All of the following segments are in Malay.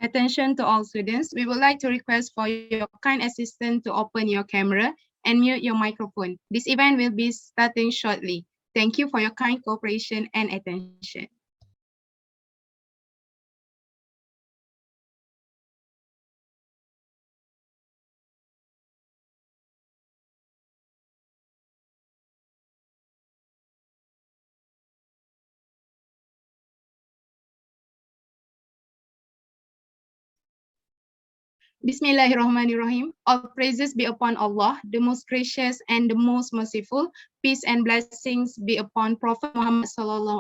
Attention to all students. We would like to request for your kind assistance to open your camera and mute your microphone. This event will be starting shortly. Thank you for your kind cooperation and attention. Bismillahirrahmanirrahim. All praises be upon Allah, the most gracious and the most merciful. Peace and blessings be upon Prophet Muhammad SAW,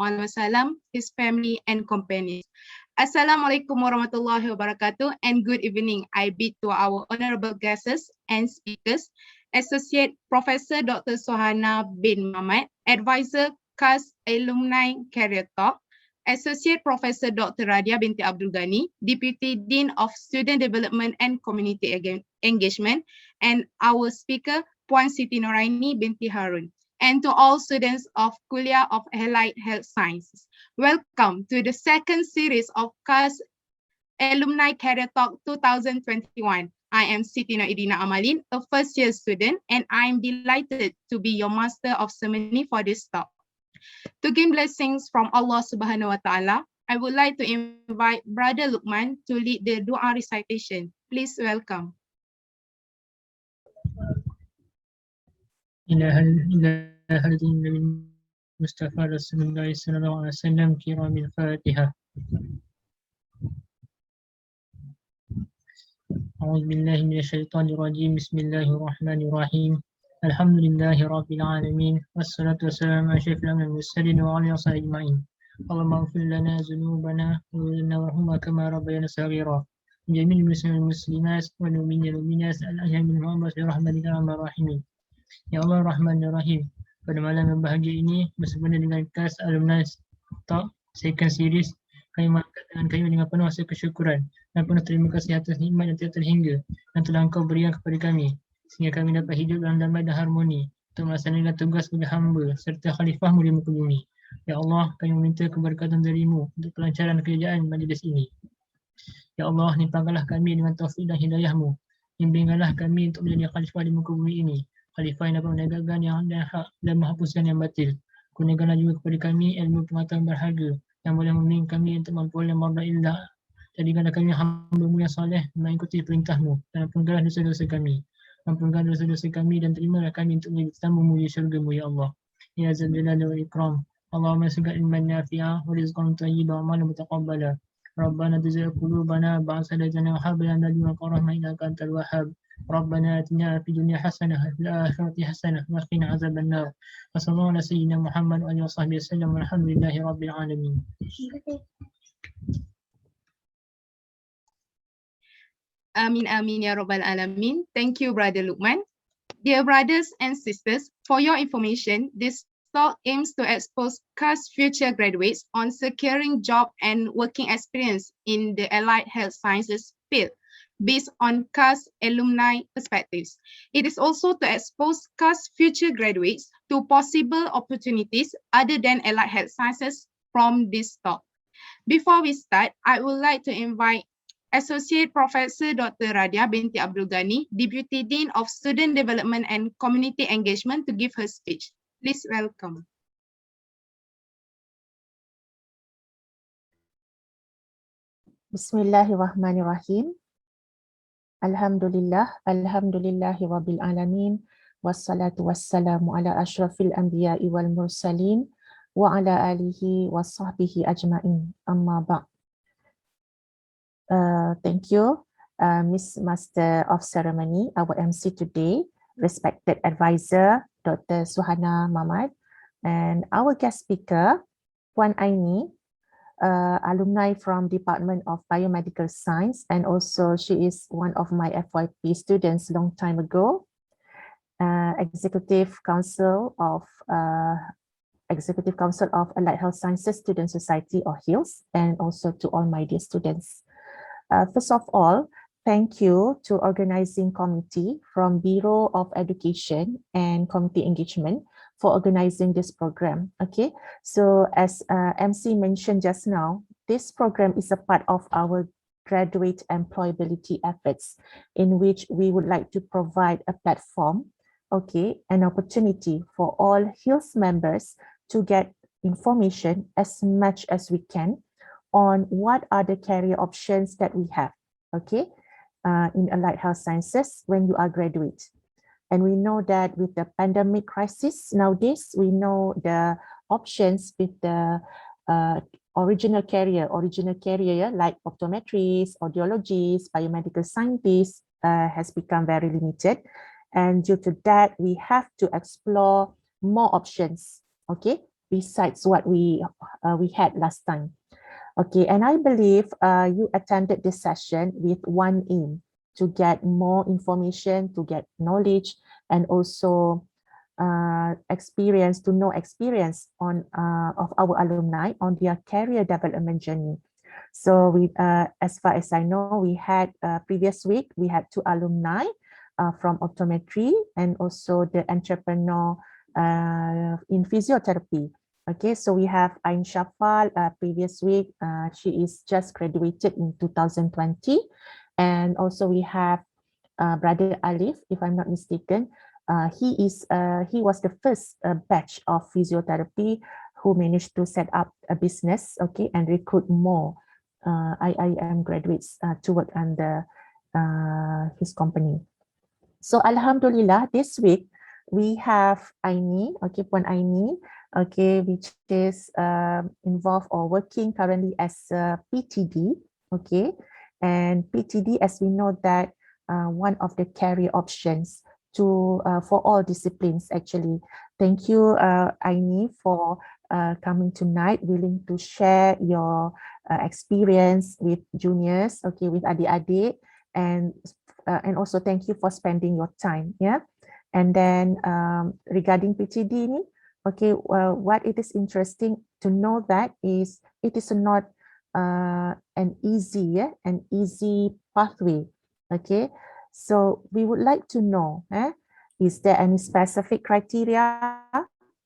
his family and companions. Assalamualaikum warahmatullahi wabarakatuh and good evening. I bid to our honorable guests and speakers, Associate Professor Dr. Sohana bin Muhammad, Advisor CAS Alumni Career Talk, Associate Professor Dr. Radia binti Abdul Ghani, Deputy Dean of Student Development and Community Engagement, and our speaker, Puan Siti Noraini binti Harun, and to all students of Kuliah of Allied Health Sciences. Welcome to the second series of CAS Alumni Career Talk 2021. I am Siti Noidina Amalin, a first-year student, and I am delighted to be your master of ceremony for this talk. To gain blessings from Allah Subhanahu wa Ta'ala, I would like to invite Brother Luqman to lead the dua recitation. Please welcome. Mustafa Rasulullah sallallahu alaihi wasallam kiramil Fatihah. أعوذ بالله من الشيطان الرجيم بسم الله الرحمن الرحيم الحمد لله رب العالمين والصلاة والسلام على أشرف الأنبياء والمرسلين وعلى آله وصحبه أجمعين اللهم اغفر لنا ذنوبنا وارحمنا وارحمنا كما ربيانا صغيرا جميع المسلمين والمسلمات والمؤمنين والمؤمنات الأحياء منهم برحمتك يا أرحم الراحمين. Ya Allah Rahman Rahim, pada malam yang bahagia ini bersempena dengan CAS Alumni Talk Second Series, kami mengangkat tangan kami dengan penuh rasa kesyukuran dan penuh terima kasih atas nikmat yang tiada terhingga yang telah Engkau berikan kepada kami sehingga kami dapat hidup dalam damai dan harmoni untuk melaksanakan tugas sebagai hamba serta khalifah-Mu di muka bumi. Ya Allah, kami meminta keberkatan dari-Mu untuk kelancaran kejayaan majlis ini. Ya Allah, limpahkanlah kami dengan taufik dan hidayah-Mu. Bimbingkanlah kami untuk menjadi khalifah di muka bumi ini. Khalifah yang dapat menegakkan yang hak dan menghapuskan yang batil. Kurniakanlah juga kepada kami ilmu pengetahuan berharga yang boleh membimbing kami untuk memperoleh mardha-illah. Jadikanlah kami hamba-Mu yang soleh mengikuti perintah-Mu dan ampunkanlah dosa-dosa kami. Ampunkan dosa-dosa kami dan terimalah kami untuk menjadi tetamu-Mu di syurga-Mu ya Allah. Ya Zal Jalali wal Ikram. Allahumma sugad ilman nafi'ah wa rizqan thayyiban wa amalan mutaqabbala. Rabbana tuzigh qulubana ba'da idh hadaytana wa hab lana min ladunka rahmatan innaka antal wahhab. ربنا آتنا في الدنيا حسنة وفي الآخرة حسنة وقنا عذاب النار وصلى الله على سيدنا محمد وآله وصحبه وسلم والحمد لله رب العالمين. Amin amin ya rabbal alamin. Thank you, Brother Luqman. Dear brothers and sisters, for your information, this talk aims to expose CAS future graduates on securing job and working experience in the allied health sciences field, based on CAS alumni perspectives. It is also to expose CAS future graduates to possible opportunities other than allied health sciences from this talk. Before we start, I would like to invite Associate Professor Dr. Radia binti Abdul Ghani, Deputy Dean of Student Development and Community Engagement, to give her speech. Please welcome. Bismillahirrahmanirrahim. Alhamdulillahi Rabbil Alamin. Wassalatu wassalamu ala ashrafil anbiya'i wal mursalin wa ala alihi wa sahbihi ajma'in. Amma ba'. Thank you, Miss Master of Ceremony, our MC today, respected advisor, Dr. Sohana Muhammad, and our guest speaker, Puan Aini, alumni from Department of Biomedical Science, and also she is one of my FYP students long time ago. Executive Council of Allied Health Sciences Student Society, or HILS, and also to all my dear students. First of all, thank you to organizing committee from Bureau of Education and Community Engagement for organizing this program. Okay, so as MC mentioned just now, this program is a part of our graduate employability efforts, in which we would like to provide a platform, okay, an opportunity for all HILS members to get information as much as we can on what are the career options that we have, okay, in allied health sciences when you are graduate. And we know that with the pandemic crisis nowadays, we know the options with the original career like optometrists, audiologists, biomedical scientists has become very limited. And due to that, we have to explore more options, okay, besides what we had last time. Okay, and I believe you attended this session with one aim, to get more information, to get knowledge, and also experience on of our alumni on their career development journey. So we, as far as I know, we had previous week, we had 2 alumni from optometry and also the entrepreneur in physiotherapy. Okay, so we have Ain Shafal previous week. She is just graduated in 2020. And also we have Brother Alif, if I'm not mistaken. He was the first batch of physiotherapy who managed to set up a business, okay, and recruit more IIM graduates to work under his company. So Alhamdulillah, this week we have Aini, okay, Puan Aini, okay, which is involved or working currently as a PTD, okay, and PTD, as we know that one of the career options to for all disciplines actually. Thank you, Aini, for coming tonight, willing to share your experience with juniors, okay, with adik-adik, and also thank you for spending your time, yeah. And then regarding PTD ni, okay, what it is interesting to know that is it is not an easy pathway, okay. So we would like to know, is there any specific criteria,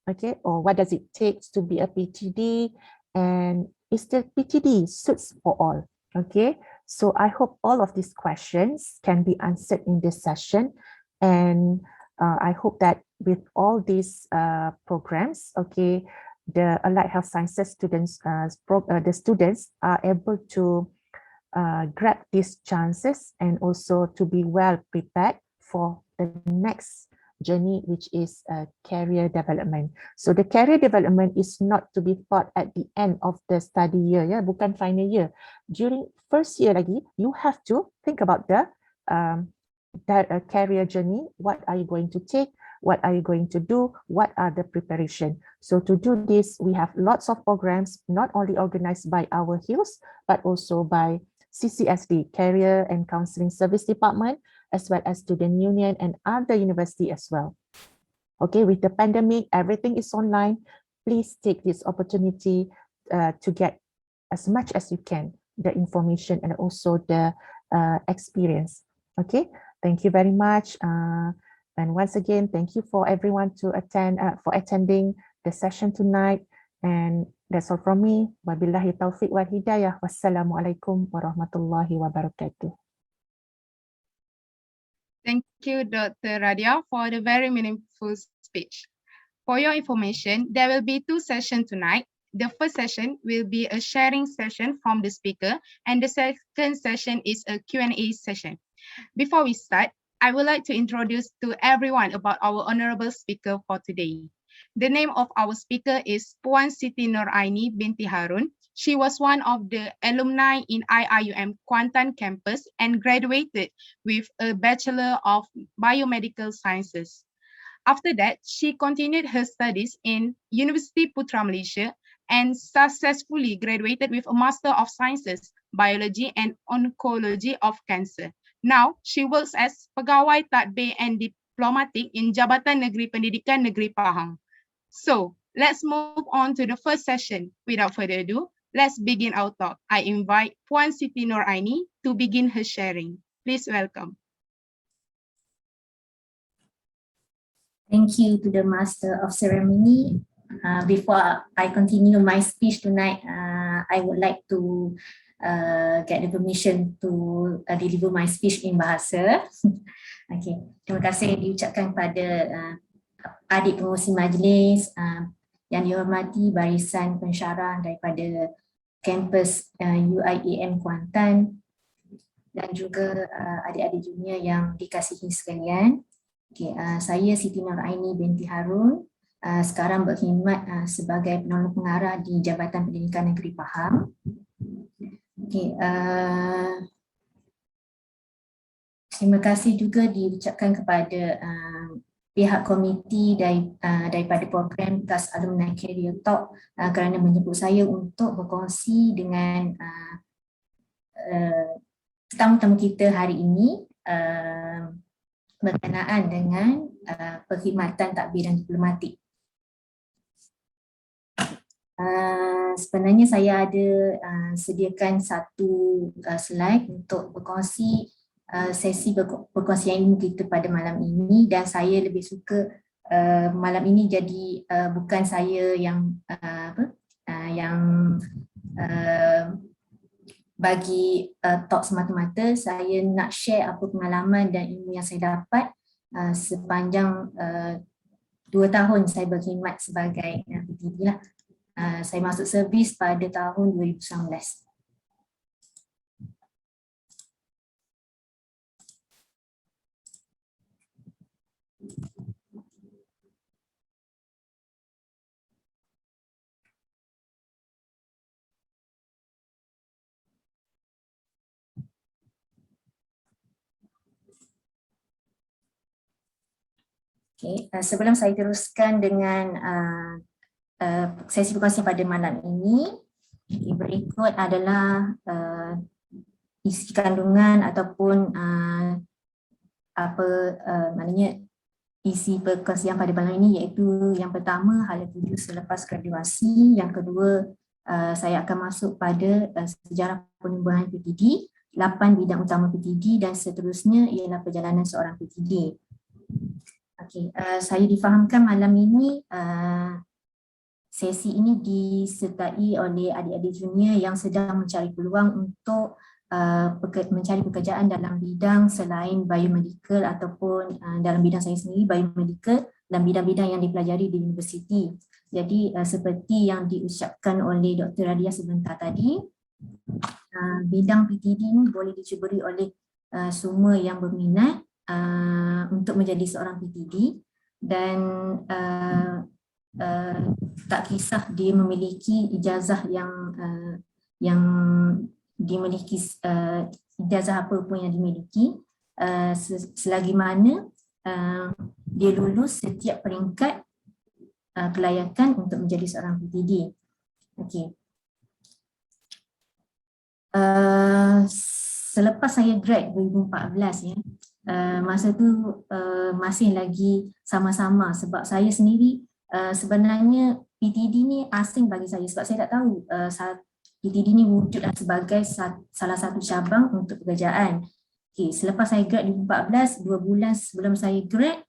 okay, or what does it take to be a PTD, and is the PTD suits for all, okay. So I hope all of these questions can be answered in this session, and I hope that with all these programs, okay, the Allied Health Sciences students, the students are able to grab these chances and also to be well prepared for the next journey, which is career development. So the career development is not to be thought at the end of the study year, ya, bukan final year. During first year lagi, you have to think about the career journey. What are you going to take? What are you going to do? What are the preparation? So to do this, we have lots of programs, not only organized by our HILS, but also by CCSD, Career and Counseling Service Department, as well as Student Union and other university as well. Okay, with the pandemic, everything is online. Please take this opportunity to get as much as you can, the information and also the experience. Okay, thank you very much. And once again, thank you for everyone to attending the session tonight. And that's all from me. Wabillahi taufiq wal hidayah. Wassalamualaikum warahmatullahi wabarakatuh. Thank you, Dr. Radia, for the very meaningful speech. For your information, there will be 2 sessions tonight. The first session will be a sharing session from the speaker, and the second session is a Q&A session. Before we start, I would like to introduce to everyone about our honorable speaker for today. The name of our speaker is Puan Siti Nuraini binti Harun. She was one of the alumni in IIUM Kuantan campus and graduated with a Bachelor of Biomedical Sciences. After that, she continued her studies in University Putra Malaysia and successfully graduated with a Master of Sciences, Biology and Oncology of Cancer. Now, she works as Pegawai Tadbir and Diplomatic in Jabatan Negeri Pendidikan Negeri Pahang. So, let's move on to the first session. Without further ado, let's begin our talk. I invite Puan Siti Nuraini to begin her sharing. Please welcome. Thank you to the Master of Ceremony. Before I continue my speech tonight, I would like to get the permission to deliver my speech in bahasa. Okay, terima kasih diucapkan kepada adik pengurusi majlis, yang dihormati barisan pensyarah daripada kampus UIAM Kuantan, dan juga adik-adik junior yang dikasihi sekalian. Okay, saya Siti Nuraini binti Harun, sekarang berkhidmat sebagai penolong pengarah di Jabatan Pendidikan Negeri Pahang. Okay, terima kasih juga diucapkan kepada pihak komiti daripada program TAS Alumni Career Talk kerana menjemput saya untuk berkongsi dengan tetamu-tetamu kita hari ini berkenaan dengan perkhidmatan takbir dan diplomatik. Sebenarnya saya ada sediakan satu slide untuk berkongsi sesi perkongsian ilmu kita pada malam ini, dan saya lebih suka malam ini jadi bukan saya yang bagi talk semata-mata. Saya nak share apa pengalaman dan ilmu yang saya dapat sepanjang 2 tahun saya berkhidmat sebagai PTD lah. Saya masuk servis pada tahun 2019. Okay, sebelum saya teruskan dengan sesi perkongsian pada malam ini, berikut adalah isi kandungan ataupun maknanya isi perkongsian pada malam ini, iaitu yang pertama hala tuju selepas graduasi, yang kedua saya akan masuk pada sejarah penubuhan PTD, 8 bidang utama PTD, dan seterusnya ialah perjalanan seorang PTD. Okay, saya difahamkan malam ini sesi ini disertai oleh adik-adik junior yang sedang mencari peluang untuk mencari pekerjaan dalam bidang selain biomedical ataupun dalam bidang saya sendiri biomedical dan bidang-bidang yang dipelajari di universiti. Jadi seperti yang diucapkan oleh Dr. Radia sebentar tadi, bidang PTD ini boleh dicuburi oleh semua yang berminat untuk menjadi seorang PTD, dan tak kisah dia memiliki ijazah yang dimiliki, ijazah apa pun yang dimiliki, selagi mana dia lulus setiap peringkat kelayakan untuk menjadi seorang PTD. Okey. Selepas saya grad 2014 ya, masa tu masih lagi sama-sama, sebab saya sendiri sebenarnya PTD ni asing bagi saya, sebab saya tak tahu PTD ni wujudlah sebagai salah satu cabang untuk pekerjaan. Okay, selepas saya grad 2014, 2 bulan sebelum saya grad,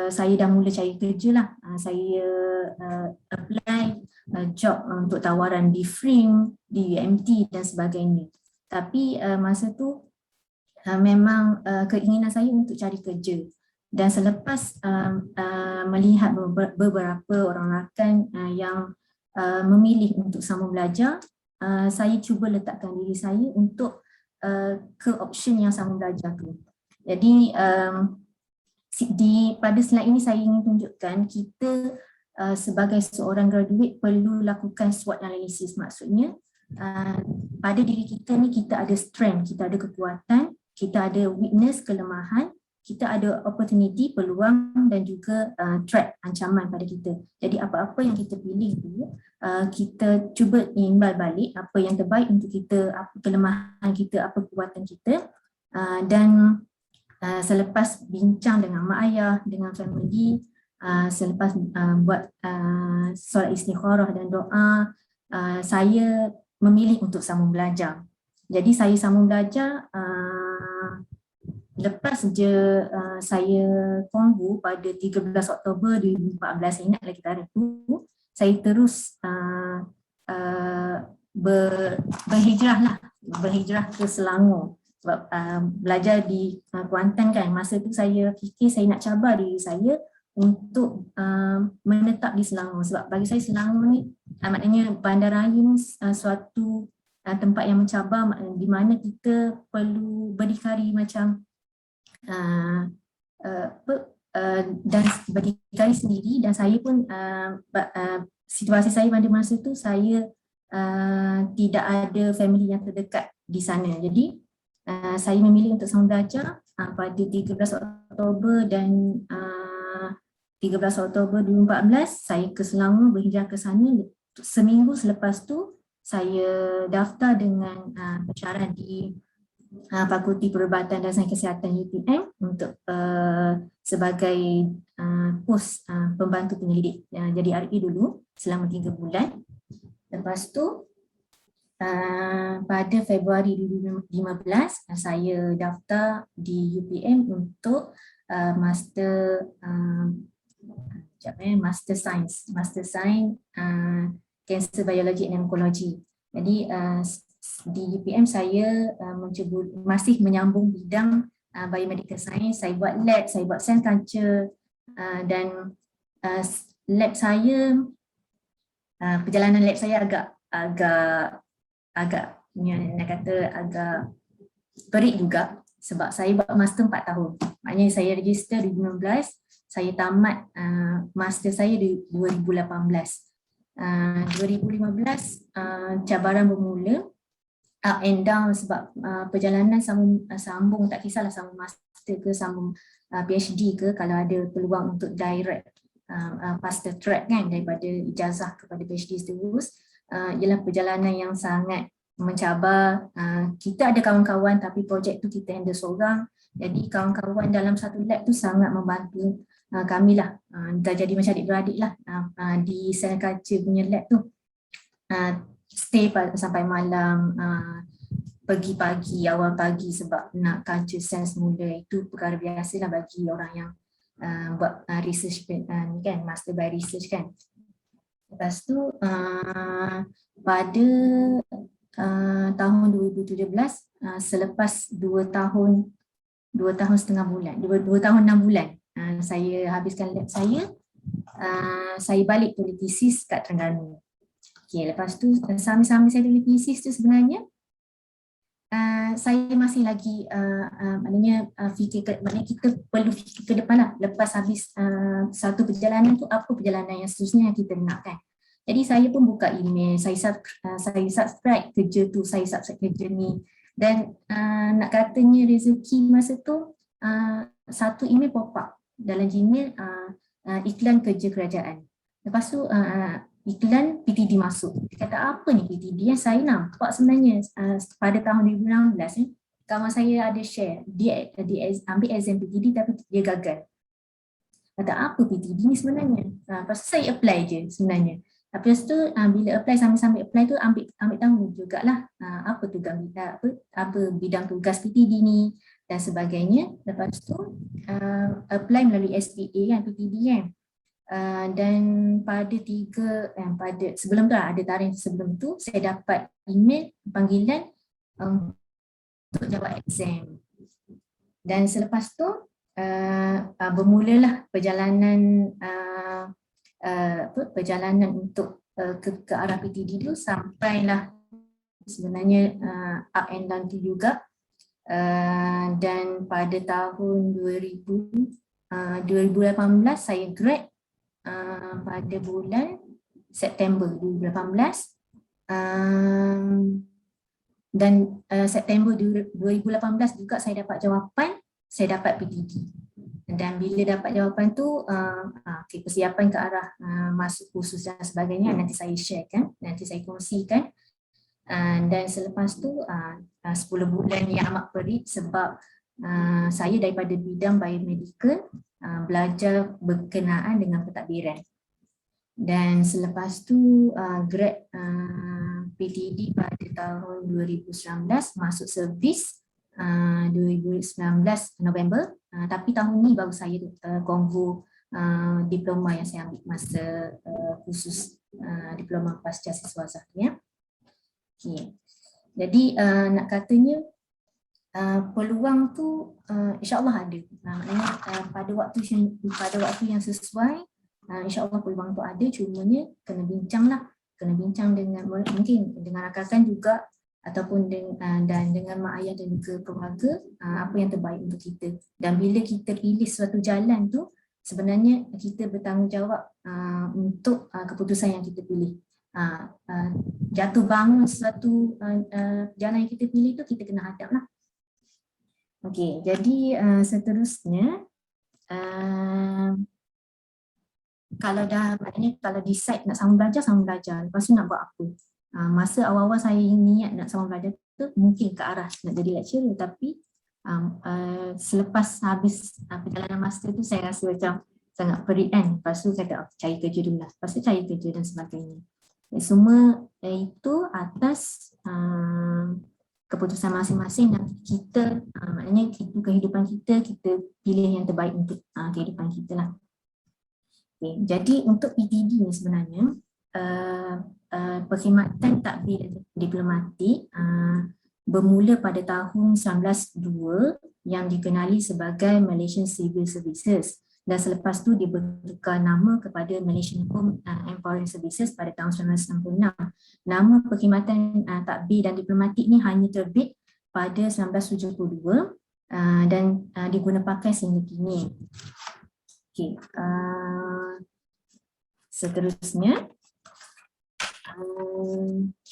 saya dah mula cari kerja lah. Saya apply job untuk tawaran di FRIM, di UMT dan sebagainya. Tapi masa tu memang keinginan saya untuk cari kerja, dan selepas melihat beberapa orang rakan yang memilih untuk sambung belajar, saya cuba letakkan diri saya untuk ke option yang sambung belajar tu. Jadi pada slide ini saya ingin tunjukkan kita sebagai seorang graduate perlu lakukan SWOT analysis. Maksudnya pada diri kita ni kita ada strength, kita ada kekuatan, kita ada weakness, kelemahan, kita ada opportunity, peluang, dan juga threat, ancaman pada kita. Jadi apa-apa yang kita pilih tu, kita cuba imbal balik apa yang terbaik untuk kita, apa kelemahan kita, apa kekuatan kita, dan selepas bincang dengan mak ayah, dengan family, selepas buat solat istikharah dan doa, saya memilih untuk sambung belajar. Jadi saya sambung belajar lepas je saya Kongo pada 13 Oktober 2014, ingat lagi tarikh tu, saya terus berhijrah ke Selangor sebab belajar di Kuantan kan. Masa tu saya fikir saya nak cabar diri saya untuk menetap di Selangor sebab bagi saya Selangor ni maknanya bandaraya ni suatu tempat yang mencabar di mana kita perlu berdikari macam dan berdikari sendiri, dan saya pun situasi saya pada masa tu saya tidak ada family yang terdekat di sana. Jadi saya memilih untuk sambung belajar pada 13 Oktober dan 13 Oktober 2014 saya ke Selangor, berhijrah ke sana. Seminggu selepas tu saya daftar dengan pencarian di Fakulti Perubatan dan Sains Kesihatan UPM untuk sebagai pos pembantu penyelidik, jadi RE dulu selama 3 bulan. Lepas tu pada Februari 2015 saya daftar di UPM untuk Master Science Cancer Biology and Oncology. Jadi di UPM saya masih menyambung bidang biomedical science. Saya buat lab, saya buat cell culture, dan lab saya, perjalanan lab saya agak perik juga sebab saya buat master 4 tahun. Maknanya saya register 2016, saya tamat master saya di 2018. 2015 cabaran bermula, up and down sebab perjalanan sambung tak kisahlah sambung master ke sambung PhD ke, kalau ada peluang untuk direct faster track kan daripada ijazah kepada PhD terus, ialah perjalanan yang sangat mencabar. Kita ada kawan-kawan tapi projek tu kita handle seorang, jadi kawan-kawan dalam satu lab tu sangat membantu kami lah, dah jadi macam adik-beradik lah di cell culture punya lab tu. Stay sampai malam, pergi pagi, awal pagi sebab nak culture cell semula, itu perkara biasa lah bagi orang yang buat research kan, master by research kan. Lepas tu pada tahun 2017, selepas 2 tahun 6 bulan saya habiskan lab saya balik tulis tesis kat Terengganu. Okay, lepas tu sambil saya tulis tesis tu sebenarnya saya masih lagi maknanya kita perlu fikir ke depan lah. Lepas habis satu perjalanan tu, apa perjalanan yang seterusnya yang kita nak kan. Jadi saya pun buka email, saya subscribe kerja tu, saya subscribe kerja ni, dan nak katanya rezeki masa tu satu email pop up dalam Gmail, iklan kerja kerajaan. Lepas tu iklan PTD masuk. Dia kata apa ni PTD yang saya nampak sebenarnya pada tahun 2016 kawan saya ada share, dia ambil exam PTD tapi dia gagal. Kata apa PTD ni sebenarnya? Lepas tu saya apply je sebenarnya. Lepas tu bila apply, sambil apply tu ambil tahu jugalah apa bidang tugas PTD ni dan sebagainya. Lepas tu apply melalui SPA kan, PTD kan. Dan pada sebelum tu ada tarikh sebelum tu saya dapat email panggilan untuk jawab exam. Dan selepas tu bermulalah perjalanan untuk ke arah PTD tu, sampailah sebenarnya up and down tu juga. Dan pada tahun 2018 saya grad pada bulan September 2018, dan September 2018 juga saya dapat jawapan, saya dapat PTD. Dan bila dapat jawapan tu persiapan ke arah masuk kursus dan sebagainya nanti saya share kan, nanti saya kongsikan. Dan selepas tu 10 bulan yang amat perit sebab saya daripada bidang biomedical belajar berkenaan dengan pentadbiran. Dan selepas tu grad PTD pada tahun 2019, masuk servis 2019 November, tapi tahun ni baru saya konvo diploma yang saya ambil masa khusus diploma pasca siswa ya. Okay. Jadi nak katanya peluang tu insya-Allah ada. Maknanya pada waktu yang sesuai insya-Allah peluang tu ada, cumanya kena bincang dengan mungkin dengan rakan juga ataupun dengan mak ayah dan juga keluarga apa yang terbaik untuk kita. Dan bila kita pilih suatu jalan tu sebenarnya kita bertanggungjawab untuk keputusan yang kita pilih. Jatuh bangun suatu jalan yang kita pilih tu kita kena hadaplah. Okey, jadi seterusnya kalau maknanya kalau decide nak sambung belajar, lepas tu nak buat apa? Masa awal-awal saya niat nak sambung belajar tu mungkin ke arah nak jadi lecturer, tapi selepas habis perjalanan master tu saya rasa macam sangat perit kan. Lepas tu saya kata cari kerja dulu lah, lepas tu cari kerja dan sebagainya. Semua itu atas keputusan masing-masing dan kita maknanya kehidupan kita pilih yang terbaik untuk kehidupan kita lah. Okay. Jadi untuk PTD ni sebenarnya perkhidmatan takbir diplomatik bermula pada tahun 1902 yang dikenali sebagai Malaysian Civil Services, dan selepas tu dia bertukar nama kepada Malaysian Home and Foreign Services pada tahun 1966. Nama perkhidmatan takbir dan diplomatik ni hanya terbit pada 1972 dan diguna pakai sehingga kini. Okay. Seterusnya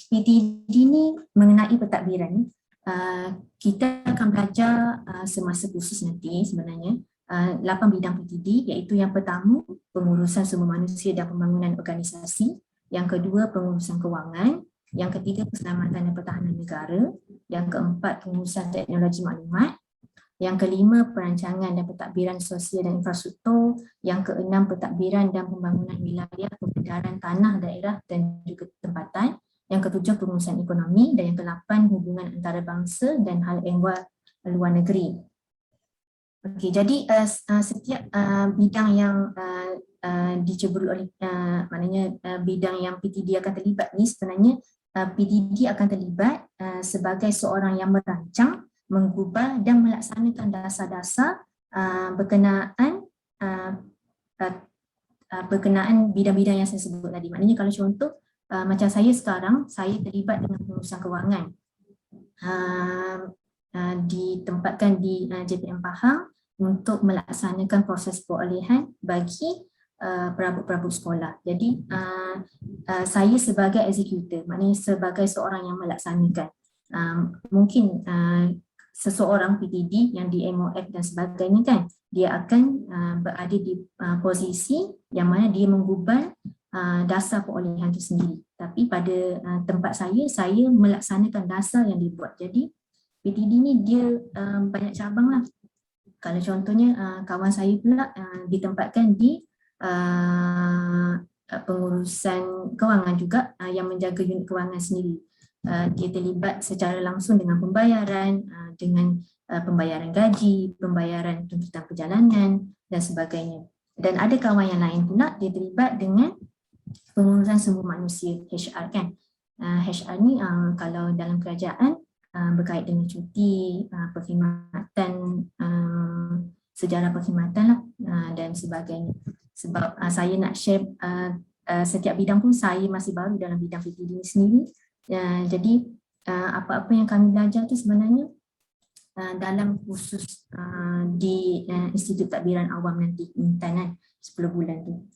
PTD ni mengenai pentadbiran ni kita akan belajar semasa kursus nanti sebenarnya 8 bidang PTD, iaitu yang pertama pengurusan sumber manusia dan pembangunan organisasi, yang kedua pengurusan kewangan, yang ketiga keselamatan dan pertahanan negara, yang keempat pengurusan teknologi maklumat, yang kelima perancangan dan pentadbiran sosial dan infrastruktur, yang keenam pentadbiran dan pembangunan wilayah, peredaran tanah daerah dan juga tempatan, yang ketujuh pengurusan ekonomi, dan yang ke-8 hubungan antarabangsa dan hal ehwal luar negeri. Okey, jadi setiap bidang yang diceburi oleh maknanya bidang yang PTD akan terlibat ni sebenarnya PTD akan terlibat sebagai seorang yang merancang, menggubah dan melaksanakan dasar-dasar berkenaan bidang-bidang yang saya sebut tadi. Maknanya kalau contoh macam saya sekarang, saya terlibat dengan pengurusan kewangan, ditempatkan di JPM Pahang untuk melaksanakan proses perolehan bagi perabot-perabot sekolah. Jadi saya sebagai executor, maknanya sebagai seorang yang melaksanakan. Mungkin seseorang PTD yang di MOF dan sebagainya kan, dia akan berada di posisi yang mana dia menggubal dasar perolehan itu sendiri. Tapi pada tempat saya melaksanakan dasar yang dibuat. Jadi PTD ni dia banyak cabang lah. Kalau contohnya kawan saya pula ditempatkan di pengurusan kewangan juga yang menjaga unit kewangan sendiri. Dia terlibat secara langsung dengan pembayaran, dengan pembayaran gaji, pembayaran tuntutan perjalanan dan sebagainya. Dan ada kawan yang lain pula dia terlibat dengan pengurusan sumber manusia, HR kan. HR ni kalau dalam kerajaan berkait dengan cuti, perkhidmatan, sejarah perkhidmatan lah dan sebagainya. Sebab saya nak share setiap bidang pun saya masih baru dalam bidang PTD ini sendiri. Jadi apa-apa yang kami belajar tu sebenarnya dalam kursus di Institut Tadbiran Awam nanti, Intan 10 bulan tu.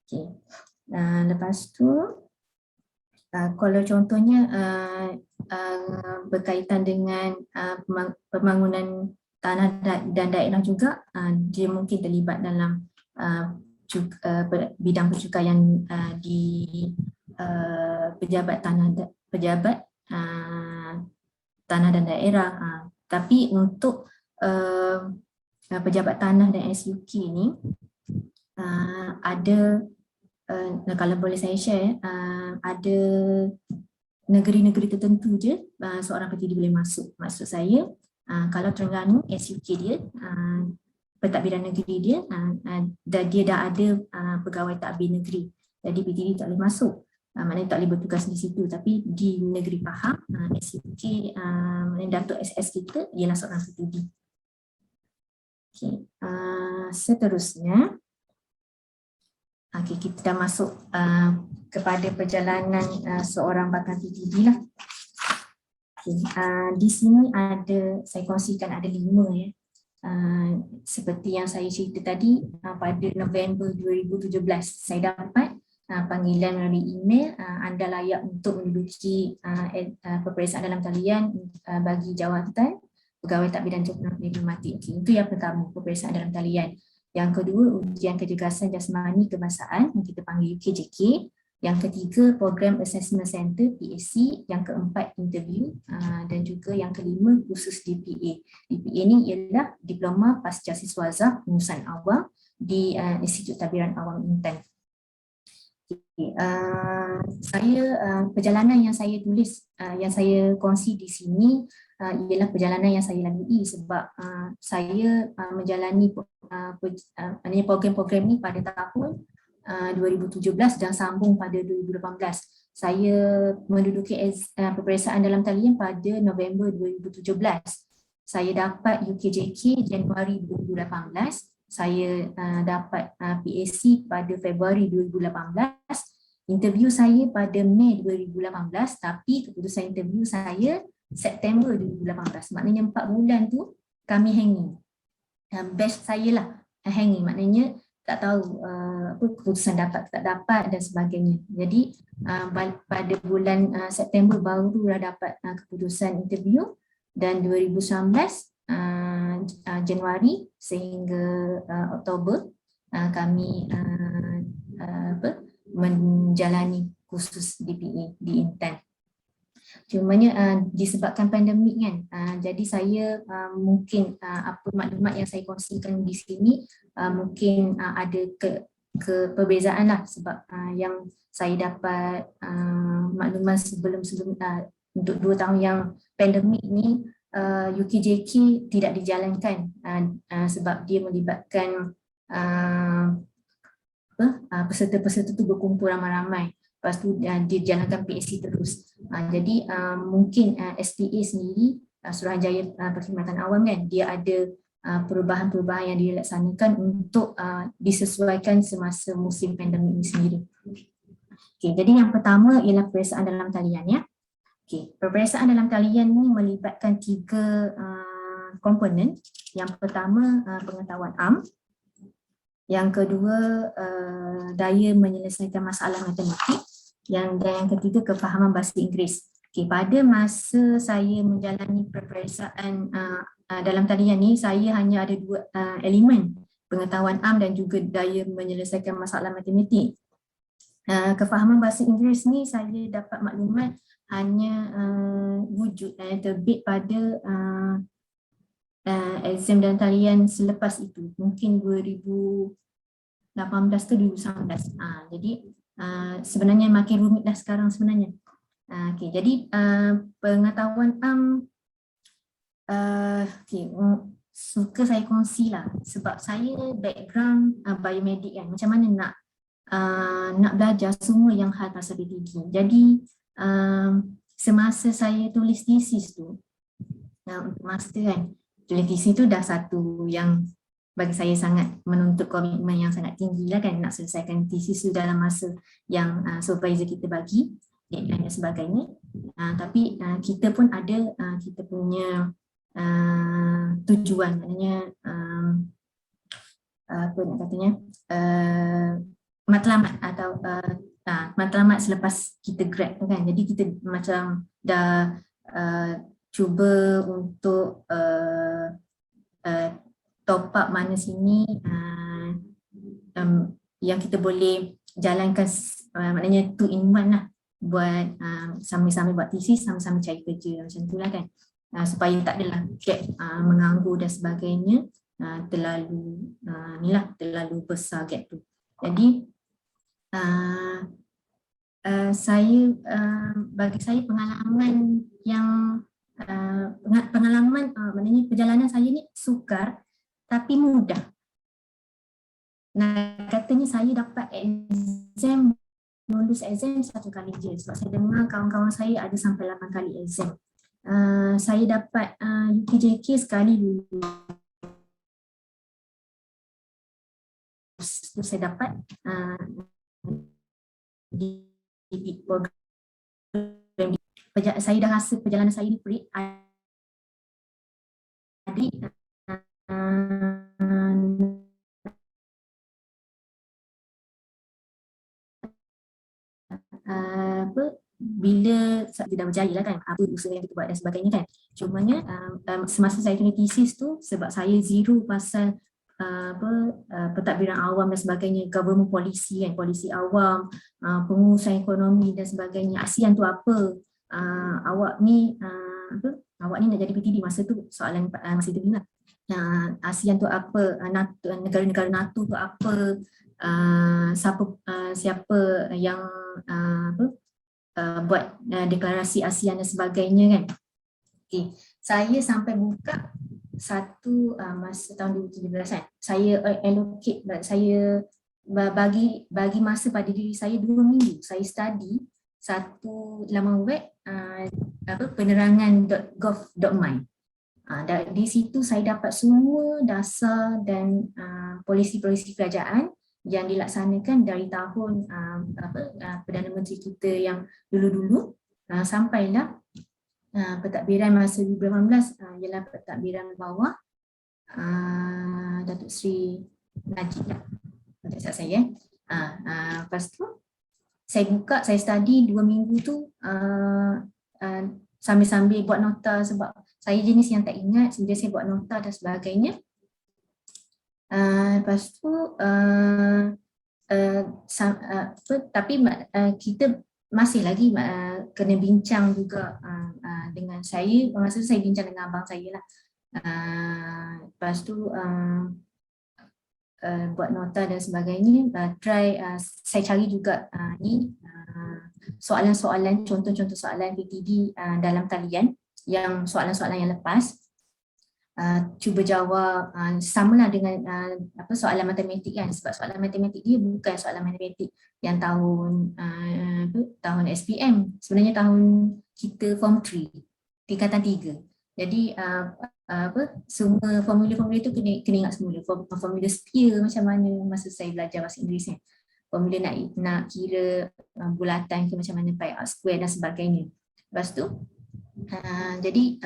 Okay. Lepas tu kalau contohnya berkaitan dengan pembangunan tanah dan daerah juga, dia mungkin terlibat dalam bidang pencukaian di pejabat tanah dan daerah. Tapi untuk pejabat tanah dan SUK ni ada kalau boleh saya share, ada negeri-negeri tertentu je seorang PTD boleh masuk. Maksud saya kalau Terengganu SUK dia, pentadbiran negeri dia, dia dah ada pegawai takbir negeri, jadi PTD tak boleh masuk. maknanya tak boleh bertugas di situ, tapi di negeri Pahang, SUK, Datuk SS kita ialah seorang PTD. Okay. Seterusnya, kita dah masuk kepada perjalanan seorang bakal PTD lah. Di sini saya kongsikan ada 5 ya. Seperti yang saya cerita tadi, pada November 2017 saya dapat panggilan melalui email, anda layak untuk menduduki peperiksaan dalam talian bagi jawatan pegawai tadbir dan diplomatik. Itu yang pertama, peperiksaan dalam talian. Yang kedua, ujian kecergasan jasmani kebangsaan yang kita panggil UKJK. Yang ketiga, program assessment center PAC. Yang keempat, interview, dan juga yang kelima, kursus DPA. DPA ni ialah Diploma Pasca Siswaza Pengurusan Awam di Institut Tadbiran Awam Intan. Perjalanan yang saya tulis, yang saya kongsi di sini ialah perjalanan yang saya lalui sebab saya menjalani program-program ni pada tahun 2017 dan sambung pada 2018. Saya menduduki peperiksaan dalam talian pada November 2017. Saya dapat UKJK Januari 2018. Saya dapat PAC pada Februari 2018. Interview saya pada Mei 2018, tapi keputusan interview saya September 2018. Maknanya 4 bulan tu kami hanging. Batch saya lah hanging, maknanya tak tahu keputusan dapat tak dapat dan sebagainya. Jadi pada bulan September baru dah dapat keputusan interview, dan 2019 Januari sehingga Oktober kami menjalani kursus DPA di Intan. Cumanya disebabkan pandemik kan, jadi saya mungkin apa maklumat yang saya kongsikan di sini mungkin ada perbezaan lah, sebab yang saya dapat maklumat sebelum untuk 2 tahun yang pandemik ni, UKJK tidak dijalankan sebab dia melibatkan peserta-peserta tu berkumpul ramai-ramai. Lepas tu dia jalankan PAC terus. Jadi mungkin STA sendiri, Suruhanjaya Perkhidmatan Awam kan, dia ada perubahan-perubahan yang dilaksanakan untuk disesuaikan semasa musim pandemik ini sendiri. Okay, jadi yang pertama ialah peperiksaan dalam talian ya. Okay, peperiksaan dalam talian ni melibatkan 3 komponen. Yang pertama pengetahuan am. Yang kedua daya menyelesaikan masalah matematik. Dan yang ketiga kefahaman bahasa Inggeris. Okay, pada masa saya menjalani peperiksaan dalam talian ni, saya hanya ada 2 elemen, pengetahuan am dan juga daya menyelesaikan masalah matematik. Kefahaman bahasa Inggeris ni saya dapat maklumat hanya wujud terbit pada exam dan talian selepas itu, mungkin 2018 ke 2019. Jadi sebenarnya makin rumit dah sekarang sebenarnya. Okay, jadi pengetahuan am suka saya kongsi lah, sebab saya background biomedik kan, macam mana nak belajar semua yang hal pasal PTD. Jadi semasa saya tulis tesis tu, untuk master kan, tulis tesis tu dah satu yang bagi saya sangat menuntut komitmen yang sangat tinggi lah kan, nak selesaikan tesis tu dalam masa yang supervisor kita bagi, deadline dan sebagainya. Tapi kita pun ada kita punya tujuan, maknanya apa nak katanya, matlamat atau matlamat selepas kita grad kan. Jadi kita macam dah cuba untuk top up mana sini yang kita boleh jalankan, maknanya 2 in 1 lah, buat sama-sama buat tesis, sama-sama cari kerja, macam tu lah kan, supaya tak adalah gap menganggur dan sebagainya, terlalu terlalu besar gap tu. Jadi bagi saya pengalaman yang maknanya perjalanan saya ni sukar tapi mudah. Nah, katanya saya dapat exam lulus exam 1 kali je, sebab saya dengar kawan-kawan saya ada sampai 8 kali exam. Saya dapat UKJK sekali dulu. Saya dapat di program. Saya dah rasa perjalanan saya ni pelik. Adik bila kita dah berjaya lah kan, apa usaha yang kita buat dan sebagainya kan. Cumanya semasa saya punya thesis tu, sebab saya zero pasal pentadbiran awam dan sebagainya, government policy kan, polisi awam, pengurusan ekonomi dan sebagainya. ASEAN tu apa, awak ni nak jadi PTD masa tu, soalan masa tu lah. ASEAN tu apa, negara-negara NATO tu apa, siapa yang buat deklarasi ASEAN dan sebagainya kan. Okay. Saya sampai buka masa tahun 2017 kan, saya allocate, saya bagi masa pada diri saya 2 minggu. Saya study satu laman web penerangan.gov.my. Di situ saya dapat semua dasar dan polisi-polisi kerajaan yang dilaksanakan dari tahun Perdana Menteri kita yang dulu-dulu sampailah pentadbiran masa 2018 ialah pentadbiran bawah Datuk Seri Najib lah, untuk saya. Lepas tu saya buka, saya study 2 minggu tu sambil-sambil buat nota, sebab saya jenis yang tak ingat, sebenarnya saya buat nota dan sebagainya. Lepas tu tapi kita masih lagi kena bincang juga dengan saya, masa saya bincang dengan abang saya lah. Lepas tu buat nota dan sebagainya, saya cari juga soalan-soalan, contoh-contoh soalan PTD dalam talian, yang soalan-soalan yang lepas. Cuba jawab samalah dengan soalan matematik kan, sebab soalan matematik dia bukan soalan matematik yang tahun SPM, sebenarnya tahun kita form 3 tingkatan 3. Jadi semua formula-formula tu kena ingat semula. Formula sphere macam mana masa saya belajar bahasa Inggeris ni, formula nak kira bulatan ke macam mana, pi r square dan sebagainya. Lepas tu jadi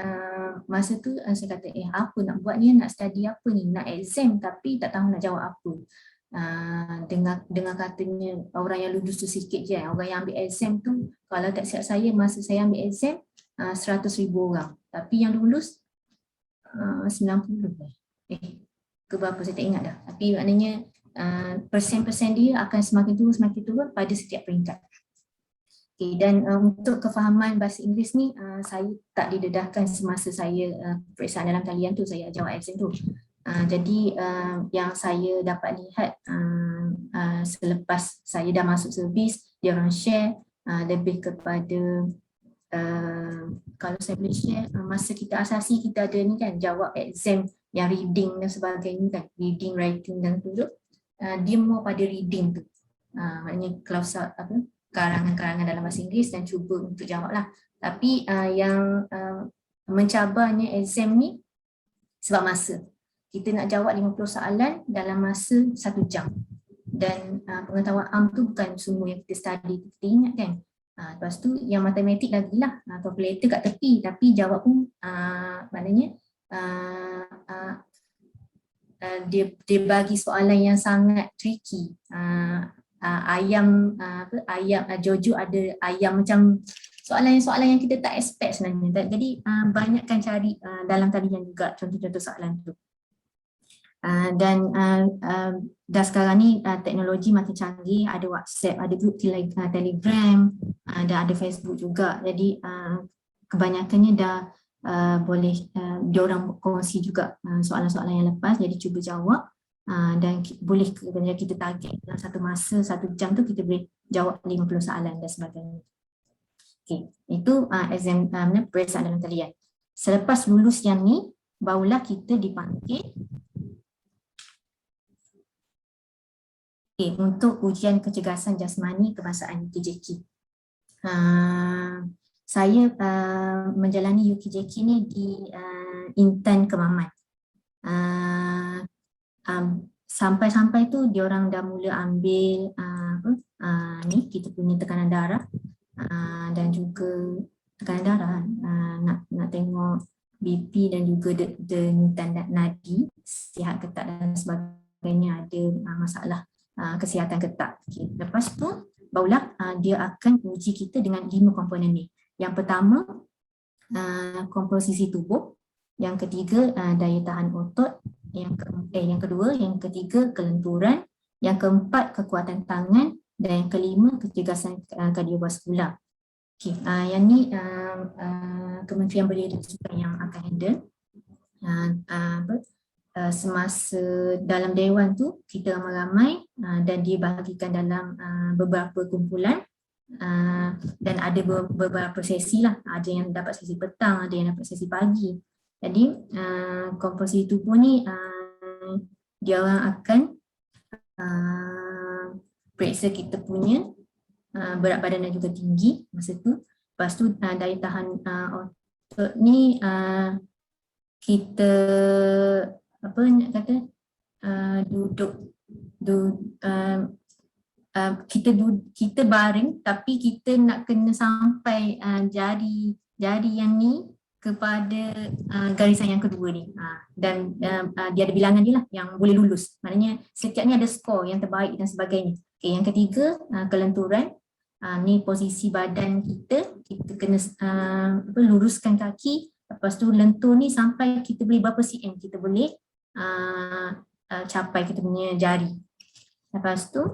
masa tu saya kata apa nak buat ni, nak study apa ni, nak exam tapi tak tahu nak jawab apa. Dengar katanya orang yang lulus tu sikit je, orang yang ambil exam tu kalau tak silap saya masa saya ambil exam 100,000 orang, tapi yang lulus 90 ke berapa saya tak ingat dah, tapi maknanya persen-persen dia akan semakin turun pada setiap peringkat. Okay, dan untuk kefahaman bahasa Inggeris ni saya tak didedahkan semasa saya periksaan dalam talian tu, saya jawab exam tu. Jadi yang saya dapat lihat selepas saya dah masuk servis, dia orang share lebih kepada kalau saya boleh share, masa kita asasi kita ada ni kan, jawab exam yang reading dan sebagainya kan, reading, writing dan tu, dia more pada reading tu, maknanya klausa karangan-karangan dalam bahasa Inggeris, dan cuba untuk jawab lah. Tapi yang mencabarnya exam ni sebab masa, kita nak jawab 50 soalan dalam masa 1 jam, dan pengetahuan am tu bukan semua yang kita study kita ingat kan. Lepas tu yang matematik lagi lah, calculator kat tepi, tapi jawab pun maknanya dia bagi soalan yang sangat tricky. Ayam Jojo ada ayam, macam soalan yang kita tak expect sebenarnya. Jadi banyakkan cari dalam talian juga contoh-contoh soalan tu. Dan dah sekarang ni teknologi makin canggih, ada WhatsApp, ada grup Telegram, dan ada Facebook juga. Jadi kebanyakannya dah boleh diorang kongsi juga soalan-soalan yang lepas, jadi cuba jawab. Dan boleh kita target dalam satu masa 1 jam tu kita boleh jawab 50 soalan dan sebagainya. Okay, itu exam periksaan dalam talian. Selepas lulus yang ni, barulah kita dipanggil untuk ujian kecergasan jasmani kebangsaan UKJK. Saya menjalani UKJK ni di Intan Kemaman. Sampai-sampai tu diorang dah mula ambil ni kita punya tekanan darah dan juga tekanan darah, nak tengok BP dan juga denyutan nadi, sihat ke tak dan sebagainya, ada masalah kesihatan ke tak. Lepas tu barulah dia akan uji kita dengan 5 komponen ni. Yang pertama komposisi tubuh, yang ketiga daya tahan otot, yang kedua, yang ketiga kelenturan, yang keempat kekuatan tangan, dan yang kelima kecergasan kardiovaskular. Yang ni Kementerian Belia dan Sukan yang akan handle. Semasa dalam dewan tu kita ramai-ramai dan dibahagikan dalam beberapa kumpulan, dan ada beberapa sesi lah, ada yang dapat sesi petang, ada yang dapat sesi pagi. Jadi komposisi tubuh ni dia orang akan periksa kita punya berat badan dan juga tinggi masa tu. Lepas tu daya tahan otot ni kita apa nak kata kita baring tapi kita nak kena sampai jari yang ni kepada garisan yang kedua ni, dan dia ada bilangan dia lah yang boleh lulus, maknanya setiap ni ada skor yang terbaik dan sebagainya. Yang ketiga kelenturan, ni posisi badan kita kena luruskan kaki, lepas tu lentur ni sampai kita boleh berapa cm kita boleh capai kita punya jari. Lepas tu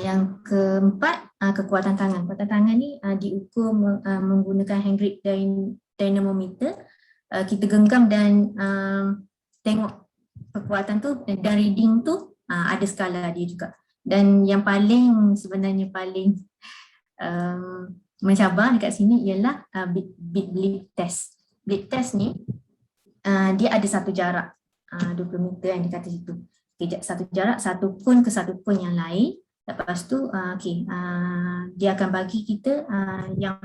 yang keempat kekuatan tangan. Kekuatan tangan ni diukur menggunakan hand grip dynamometer. Kita genggam dan tengok kekuatan tu dan reading tu ada skala dia juga. Dan yang paling sebenarnya paling mencabar dekat sini ialah bleed test. Bleed test ni dia ada satu jarak 20 meter yang dikata situ. Satu jarak, satu kun ke satu kun yang lain. Lepas tu dia akan bagi kita yang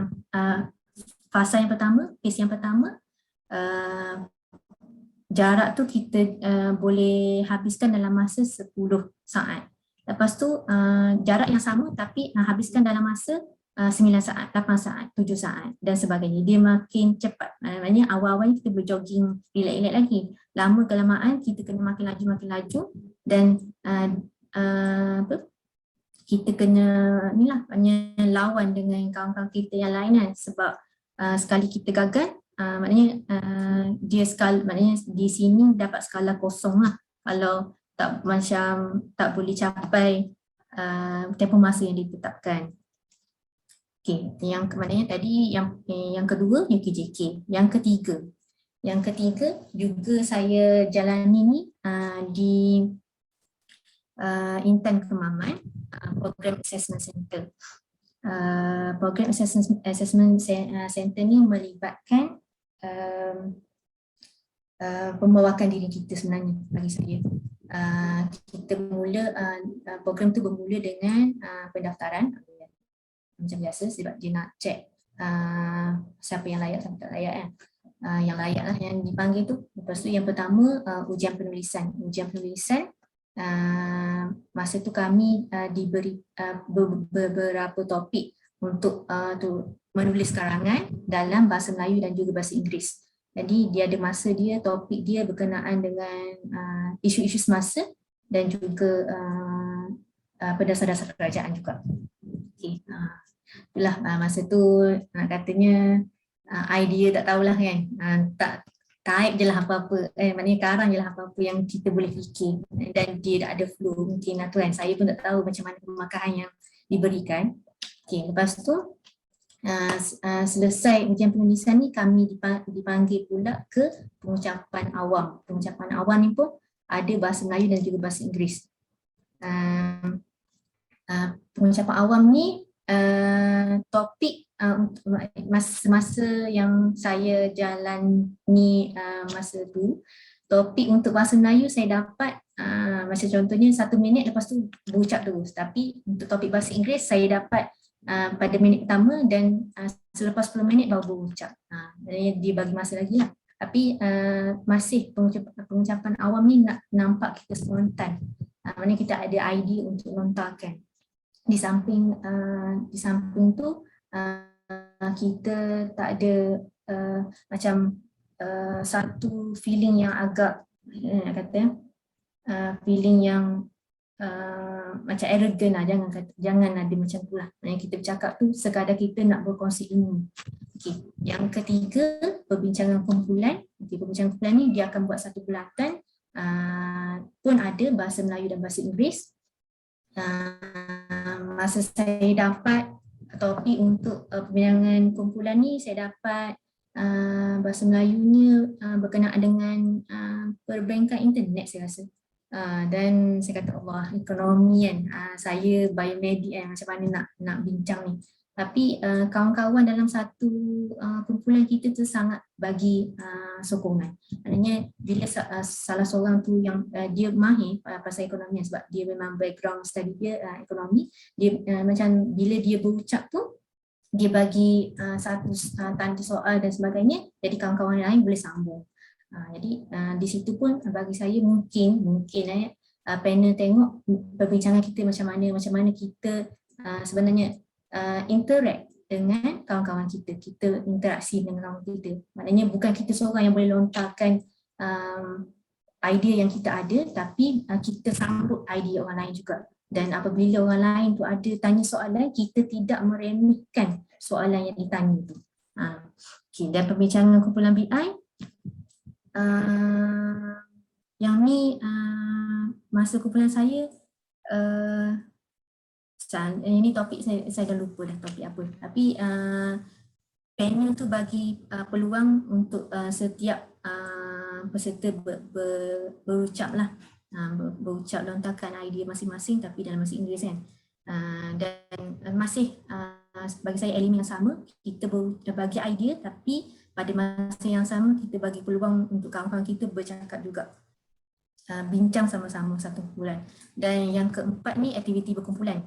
fasa yang pertama, phase yang pertama, jarak tu kita boleh habiskan dalam masa 10 saat. Lepas tu jarak yang sama tapi habiskan dalam masa 9 saat, 8 saat, 7 saat dan sebagainya. Dia makin cepat. Maknanya awal-awalnya kita boleh jogging relax-relax lagi. Lama kelamaan kita kena makin laju dan kita kena lawan dengan kawan-kawan kita yang lain kan, sebab sekali kita gagal maknanya dia skala, maknanya di sini dapat skala kosong lah kalau tak boleh capai tempoh masa yang ditetapkan. Yang maknanya tadi yang kedua UKJK. Yang ketiga juga saya jalani ni di Intan Kemaman, Program Assessment Center. Program Assessment Center ni melibatkan pembawakan diri kita sebenarnya bagi saya. Kita mula program tu bermula dengan pendaftaran macam biasa, sebab dia nak cek siapa yang layak, siapa tak layak kan. Yang layak lah yang dipanggil tu. Lepas tu yang pertama ujian penulisan. Masa tu kami diberi beberapa topik untuk menulis karangan dalam bahasa Melayu dan juga bahasa Inggeris. Jadi dia ada masa dia, topik dia berkenaan dengan isu-isu semasa dan juga dasar-dasar kerajaan juga. Itulah masa tu katanya idea tak tahulah kan, type je lah apa-apa, maknanya karang je lah apa-apa yang kita boleh fikir dan dia tak ada flow mungkin lah tu kan. Saya pun tak tahu macam mana pemakaran yang diberikan. Lepas tu selesai ujian penulisan ni kami dipanggil pula ke pengucapan awam. Pengucapan awam ni pun ada bahasa Melayu dan juga bahasa Inggeris. Pengucapan awam ni topik masa yang saya jalani masa tu, topik untuk bahasa Melayu saya dapat macam contohnya 1 minit lepas tu berucap terus. Tapi untuk topik bahasa Inggeris saya dapat pada minit pertama dan selepas 10 minit baru berucap. Maknanya dia bagi masa lagi lah. Tapi masih pengucapan awam ni nampak kita spontan. Maknanya kita ada idea untuk lontarkan. Di samping tu kita tak ada macam satu feeling yang agak feeling yang macam arrogant lah, jangan ada macam tu lah. Yang kita bercakap tu sekadar kita nak berkongsi ilmu. Okay. Yang ketiga, perbincangan kumpulan. Okay, perbincangan kumpulan ni dia akan buat satu bulatan pun ada bahasa Melayu dan bahasa Inggeris. Masa saya dapat topik untuk perbincangan kumpulan ni, saya dapat bahasa Melayunya berkenaan dengan perbankan internet saya rasa. Dan saya kata Allah, ekonomi kan, saya biomedik kan, macam mana nak bincang ni. Tapi kawan-kawan dalam satu kumpulan kita tu sangat bagi sokongan. Maknanya bila salah seorang tu yang dia mahir pasal ekonomi sebab dia memang background study dia ekonomi, dia macam bila dia berucap tu dia bagi satu tanda soal dan sebagainya, jadi kawan-kawan lain boleh sambung. Jadi di situ pun bagi saya mungkin panel tengok perbincangan kita macam mana kita sebenarnya interact dengan kawan-kawan kita interaksi dengan kawan kita. Maknanya bukan kita seorang yang boleh lontarkan idea yang kita ada, tapi kita sambut idea orang lain juga. Dan apabila orang lain tu ada tanya soalan, kita tidak meremehkan soalan yang ditanya tu. Okay, dan perbincangan kumpulan BI, yang ni masa kumpulan saya, ini topik saya dah lupa dah topik apa. Tapi panel tu bagi peluang untuk setiap peserta berucap lah. Berucap lontarkan idea masing-masing tapi dalam bahasa Inggeris kan. Dan masih bagi saya elemen yang sama, kita bagi idea tapi pada masa yang sama kita bagi peluang untuk kawan-kawan kita bercakap juga, bincang sama-sama satu kumpulan. Dan yang keempat ni aktiviti berkumpulan.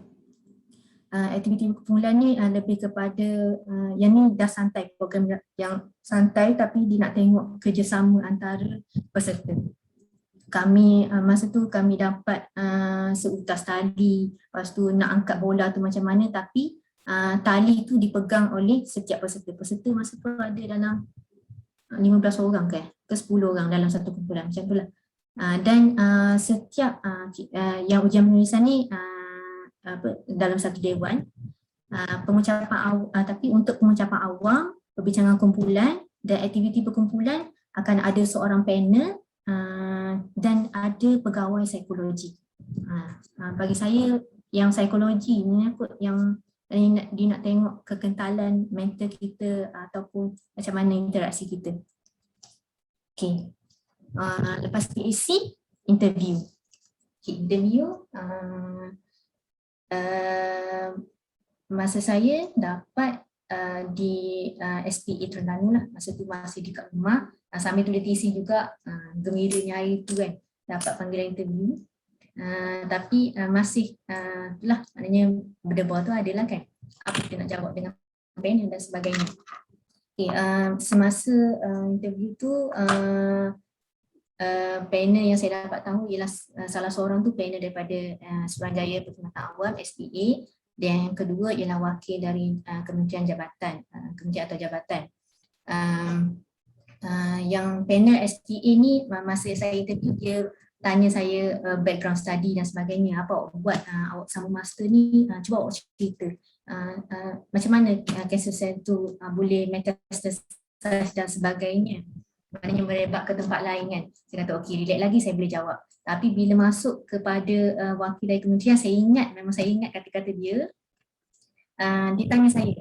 Aktiviti berkumpulan ni lebih kepada yang ni dah santai, program yang santai tapi dia nak tengok kerjasama antara peserta. Kami masa tu kami dapat seutas tali, lepas tu nak angkat bola tu macam mana, tapi tali tu dipegang oleh setiap peserta. Peserta masa tu ada dalam 15 orang ke 10 orang dalam satu kumpulan macam tu lah. Dan setiap yang ujian penulisan ni dalam satu dewan, pengucapan tapi untuk pengucapan awam, perbincangan kumpulan dan aktiviti berkumpulan akan ada seorang panel dan ada pegawai psikologi. Bagi saya yang psikologi ni yang dia nak tengok kekentalan mental kita ataupun macam mana interaksi kita. Okay. Lepas PAC, interview. Okay, interview masa saya dapat di SPA Terengganu lah, masa tu masih dekat rumah, sambil tulis TC juga, gembiranya hari tu kan dapat panggilan interview. Tapi masih itulah, maknanya berdebar tu adalah kan apa kita nak jawab dengan panel dan sebagainya. Okay, semasa interview tu panel yang saya dapat tahu ialah salah seorang tu panel daripada Suruhanjaya Perkhidmatan Awam SPA, dan yang kedua ialah wakil dari Kementerian Jabatan, Kementerian atau Jabatan. Yang panel SPA ni masa saya interview dia tanya saya background study dan sebagainya, apa awak buat awak sama master ni, cuba awak cerita macam mana cancer cell tu boleh metastasis dan sebagainya. Maknanya merebak ke tempat lain kan. Saya kata okey, relax lagi saya boleh jawab. Tapi bila masuk kepada wakil dari kementerian, memang saya ingat kata-kata dia. Dia tanya saya,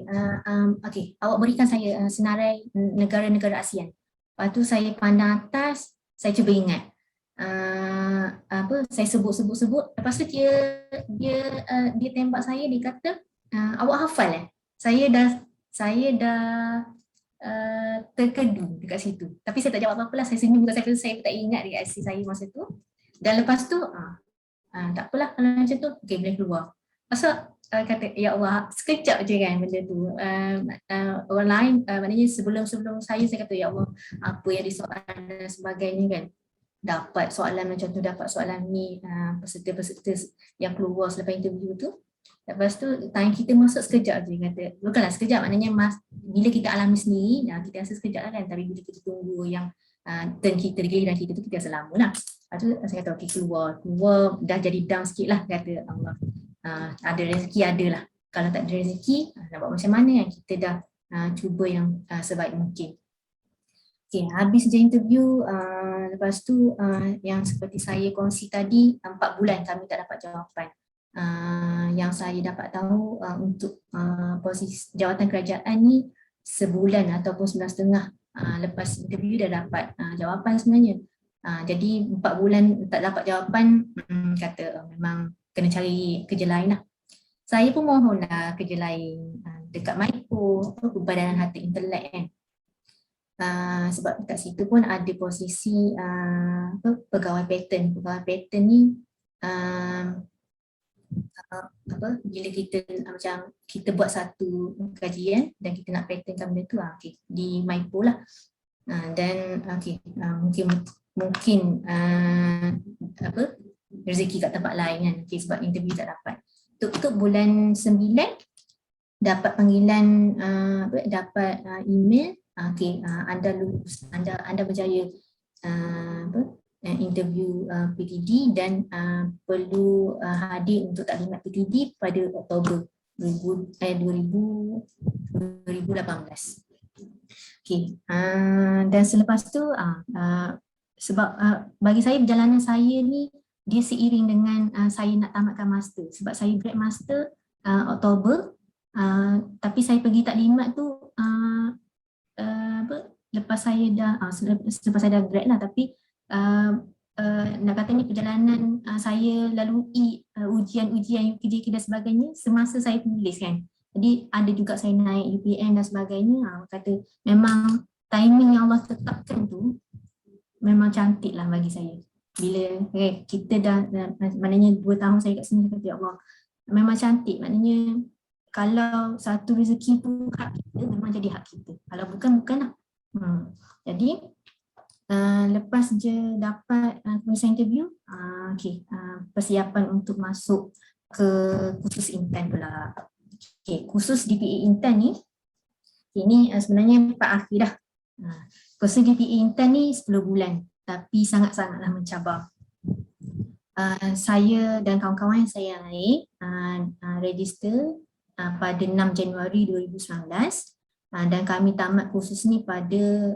okey, awak berikan saya senarai negara-negara ASEAN. Lepas tu saya pandang atas, saya cuba ingat. Saya sebut. Lepas tu dia tembak saya, dia kata, awak hafal Saya dah terkedu dekat situ. Tapi saya tak jawab apa-apa lah, saya senyum, saya tak ingat reaksi saya masa tu. Dan lepas tu tak apalah kalau macam tu, okay, boleh keluar. Pasal kata, ya Allah, sekejap je kan benda tu. Orang lain, maknanya sebelum saya kata, ya Allah, apa yang disoalan dan sebagainya kan. Dapat soalan macam tu, dapat soalan ni, peserta-peserta yang keluar selepas interview tu. Lepas tu, time kita masuk sekejap je kata. Bukanlah sekejap, maknanya bila kita alami sendiri, kita rasa sekejap lah kan. Tapi bila kita tunggu yang turn kita, giliran kita tu, kita rasa lama lah. Lepas tu saya kata, okay, keluar, dah jadi down sikit lah, kata Allah. Ada rezeki, ada lah. Kalau tak ada rezeki, nak buat macam mana kan? Kita dah cuba yang sebaik mungkin. Okay, habis je interview, lepas tu yang seperti saya kongsi tadi, 4 bulan kami tak dapat jawapan. Yang saya dapat tahu untuk posisi jawatan kerajaan ni sebulan ataupun 9.5 lepas interview dah dapat jawapan sebenarnya. Jadi 4 bulan tak dapat jawapan, kata memang kena cari kerja lain lah. Saya pun mohon lah kerja lain dekat Maipo, Badan Harta Intelek kan. Sebab kat situ pun ada posisi pegawai patent. Pegawai patent ni bila kita macam kita buat satu kajian dan kita nak patentkan benda tu, okay, di Maipo lah. Dan okay, mungkin rezeki kat tempat lain kan, okay, sebab interview tak dapat. Tutup bulan 9 dapat panggilan, dapat email, okay, anda lulus, anda berjaya interview PTD dan perlu hadir untuk taklimat PTD pada Oktober 2018. Okay. Dan selepas tu sebab bagi saya perjalanan saya ni dia seiring dengan saya nak tamatkan master. Sebab saya grad master Oktober, tapi saya pergi taklimat tu lepas saya dah grad lah, tapi nak katanya perjalanan saya lalui ujian-ujian UPDK dan sebagainya semasa saya tulis kan. Jadi ada juga saya naik UPN dan sebagainya. Kata memang timing yang Allah tetapkan tu memang cantik lah bagi saya. Bila kita dah maknanya 2 tahun saya kat sini, kata ya Allah memang cantik. Maknanya kalau satu rezeki tu hak kita, memang jadi hak kita. Kalau bukan, bukanlah. Jadi lepas je dapat kursus interview, okay, persiapan untuk masuk ke kursus intern pula. Okay, kursus DPA intern ni, ini sebenarnya part akhir dah. Kursus DPA intern ni 10 bulan, tapi sangat-sangatlah mencabar. Saya dan kawan-kawan saya naik register pada 6 Januari 2019 dan kami tamat kursus ni pada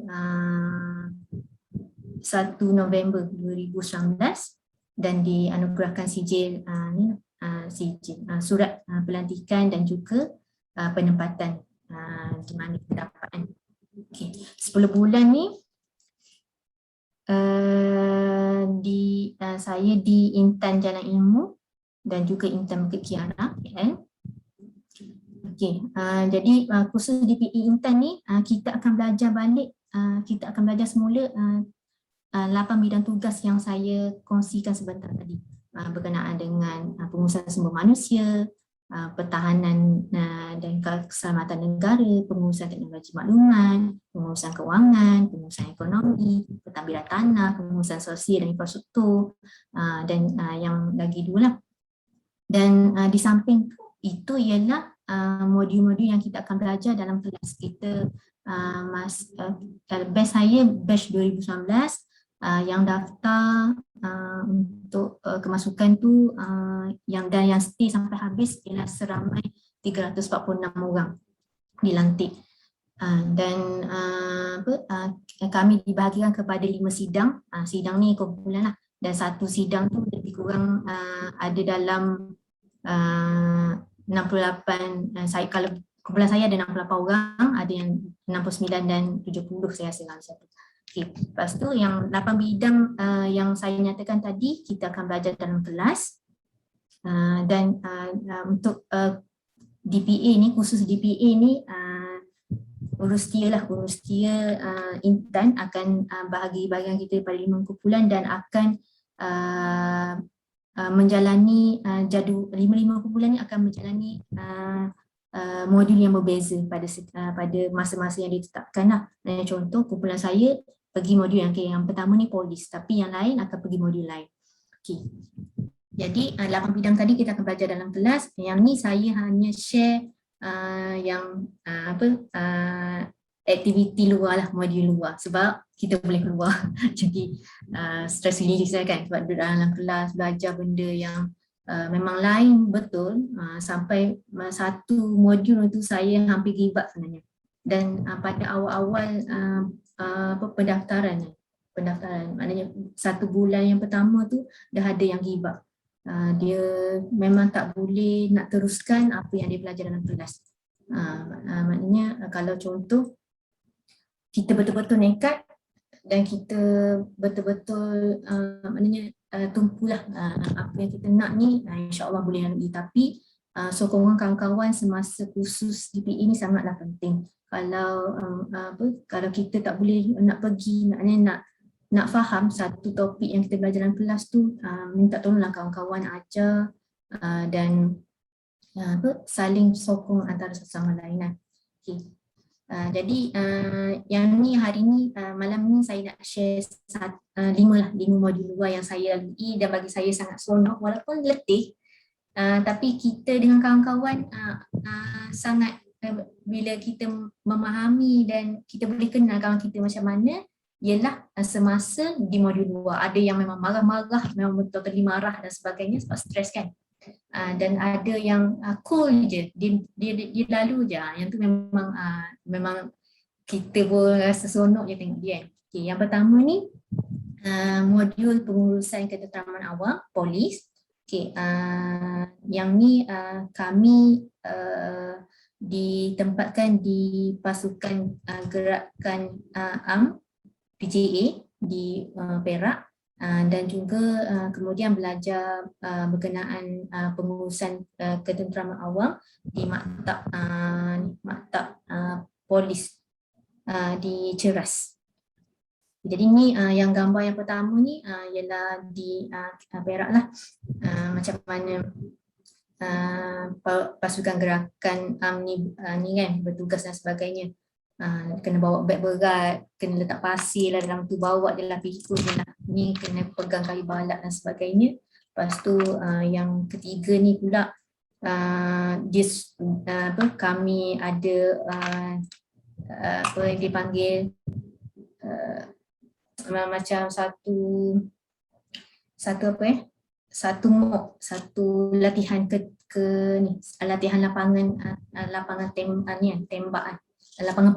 1 November 2019 dan dianugerahkan sijil surat pelantikan dan juga penempatan di mana pendapatan. Okay. 10 bulan ni saya di Intan Jalan Ilmu dan juga Intan Bukit Kiara, kan? Okay. Jadi kursus DPE Intan ni kita akan belajar balik, kita akan belajar semula 8 bidang tugas yang saya kongsikan sebentar tadi, berkenaan dengan pengurusan sumber manusia, pertahanan dan keselamatan negara, pengurusan teknologi maklumat, pengurusan kewangan, pengurusan ekonomi, pentadbiran tanah, pengurusan sosial dan infrastruktur, dan yang lagi 2 lah. Dan di samping itu ialah modul-modul yang kita akan belajar dalam kelas kita. Batch saya batch 2019 yang daftar untuk kemasukan tu yang stay sampai habis ialah seramai 346 orang dilantik. Dan kami dibahagikan kepada 5 sidang. Sidang ni kumpulan lah, dan satu sidang tu lebih kurang ada dalam 68, saya kalau kumpulan saya ada 68 orang, ada yang 69 dan 70 saya rasa dalam satu. Okay. Lepas tu yang 8 bidang yang saya nyatakan tadi kita akan belajar dalam kelas, dan untuk DPA ni, khusus DPA ni urus tiar Intan akan bahagi bahagian kita pada 5 kumpulan dan akan menjalani jadual 5 bulan ni akan menjalani modul yang berbeza pada masa-masa yang ditetapkan lah. Contoh kumpulan saya pergi modul yang pertama ni polis, tapi yang lain akan pergi modul lain. Okay. Jadi 8 bidang tadi kita akan belajar dalam kelas. Yang ni saya hanya share aktiviti luar lah, modul luar, sebab kita boleh keluar. Jadi stress release lah kan, sebab duduk dalam kelas belajar benda yang memang lain betul. Sampai satu modul tu saya hampir give up sebenarnya. Dan pada awal-awal pendaftaran, maknanya 1 bulan yang pertama tu dah ada yang give up. Dia memang tak boleh nak teruskan apa yang dia belajar dalam kelas. Maknanya kalau contoh kita betul-betul nekat dan kita betul-betul maknanya tumpulah apa yang kita nak ni, insya-Allah boleh lalui. Tapi sokongan kawan-kawan semasa kursus DPE ni sangatlah penting. Kalau kita tak boleh nak pergi, maknanya nak faham satu topik yang kita belajar dalam kelas tu, minta tolonglah kawan-kawan ajar dan saling sokong antara satu sama lain lah. Okay. Jadi yang ni hari ni malam ni saya nak share 5 modul luar yang saya lalui dan bagi saya sangat seronok walaupun letih, tapi kita dengan kawan-kawan sangat bila kita memahami dan kita boleh kenal kawan kita macam mana ialah semasa di modul luar. Ada yang memang marah-marah, memang betul-betul marah dan sebagainya sebab stres kan. Dan ada yang cool je, dia lalu je. Yang tu memang kita pun rasa seronok je tengok dia. Okay, yang pertama ni modul pengurusan ketenteraman awam, polis. Okay, yang ni kami ditempatkan di pasukan gerakan PJA di Perak. Dan juga kemudian belajar berkenaan pengurusan ketenteraman awam di maktab polis di Ceras. Jadi ni yang gambar yang pertama ni ialah di Perak lah, macam mana pasukan gerakan ni kan bertugas dan sebagainya. Kena bawa beg berat, kena letak pasir lah dalam tu, bawa dia lah, pikul dia lah, ni kena pegang kayu balak dan sebagainya. Lepas tu yang ketiga ni pula kami ada apa yang dipanggil macam satu latihan latihan lapangan tembak, lapangan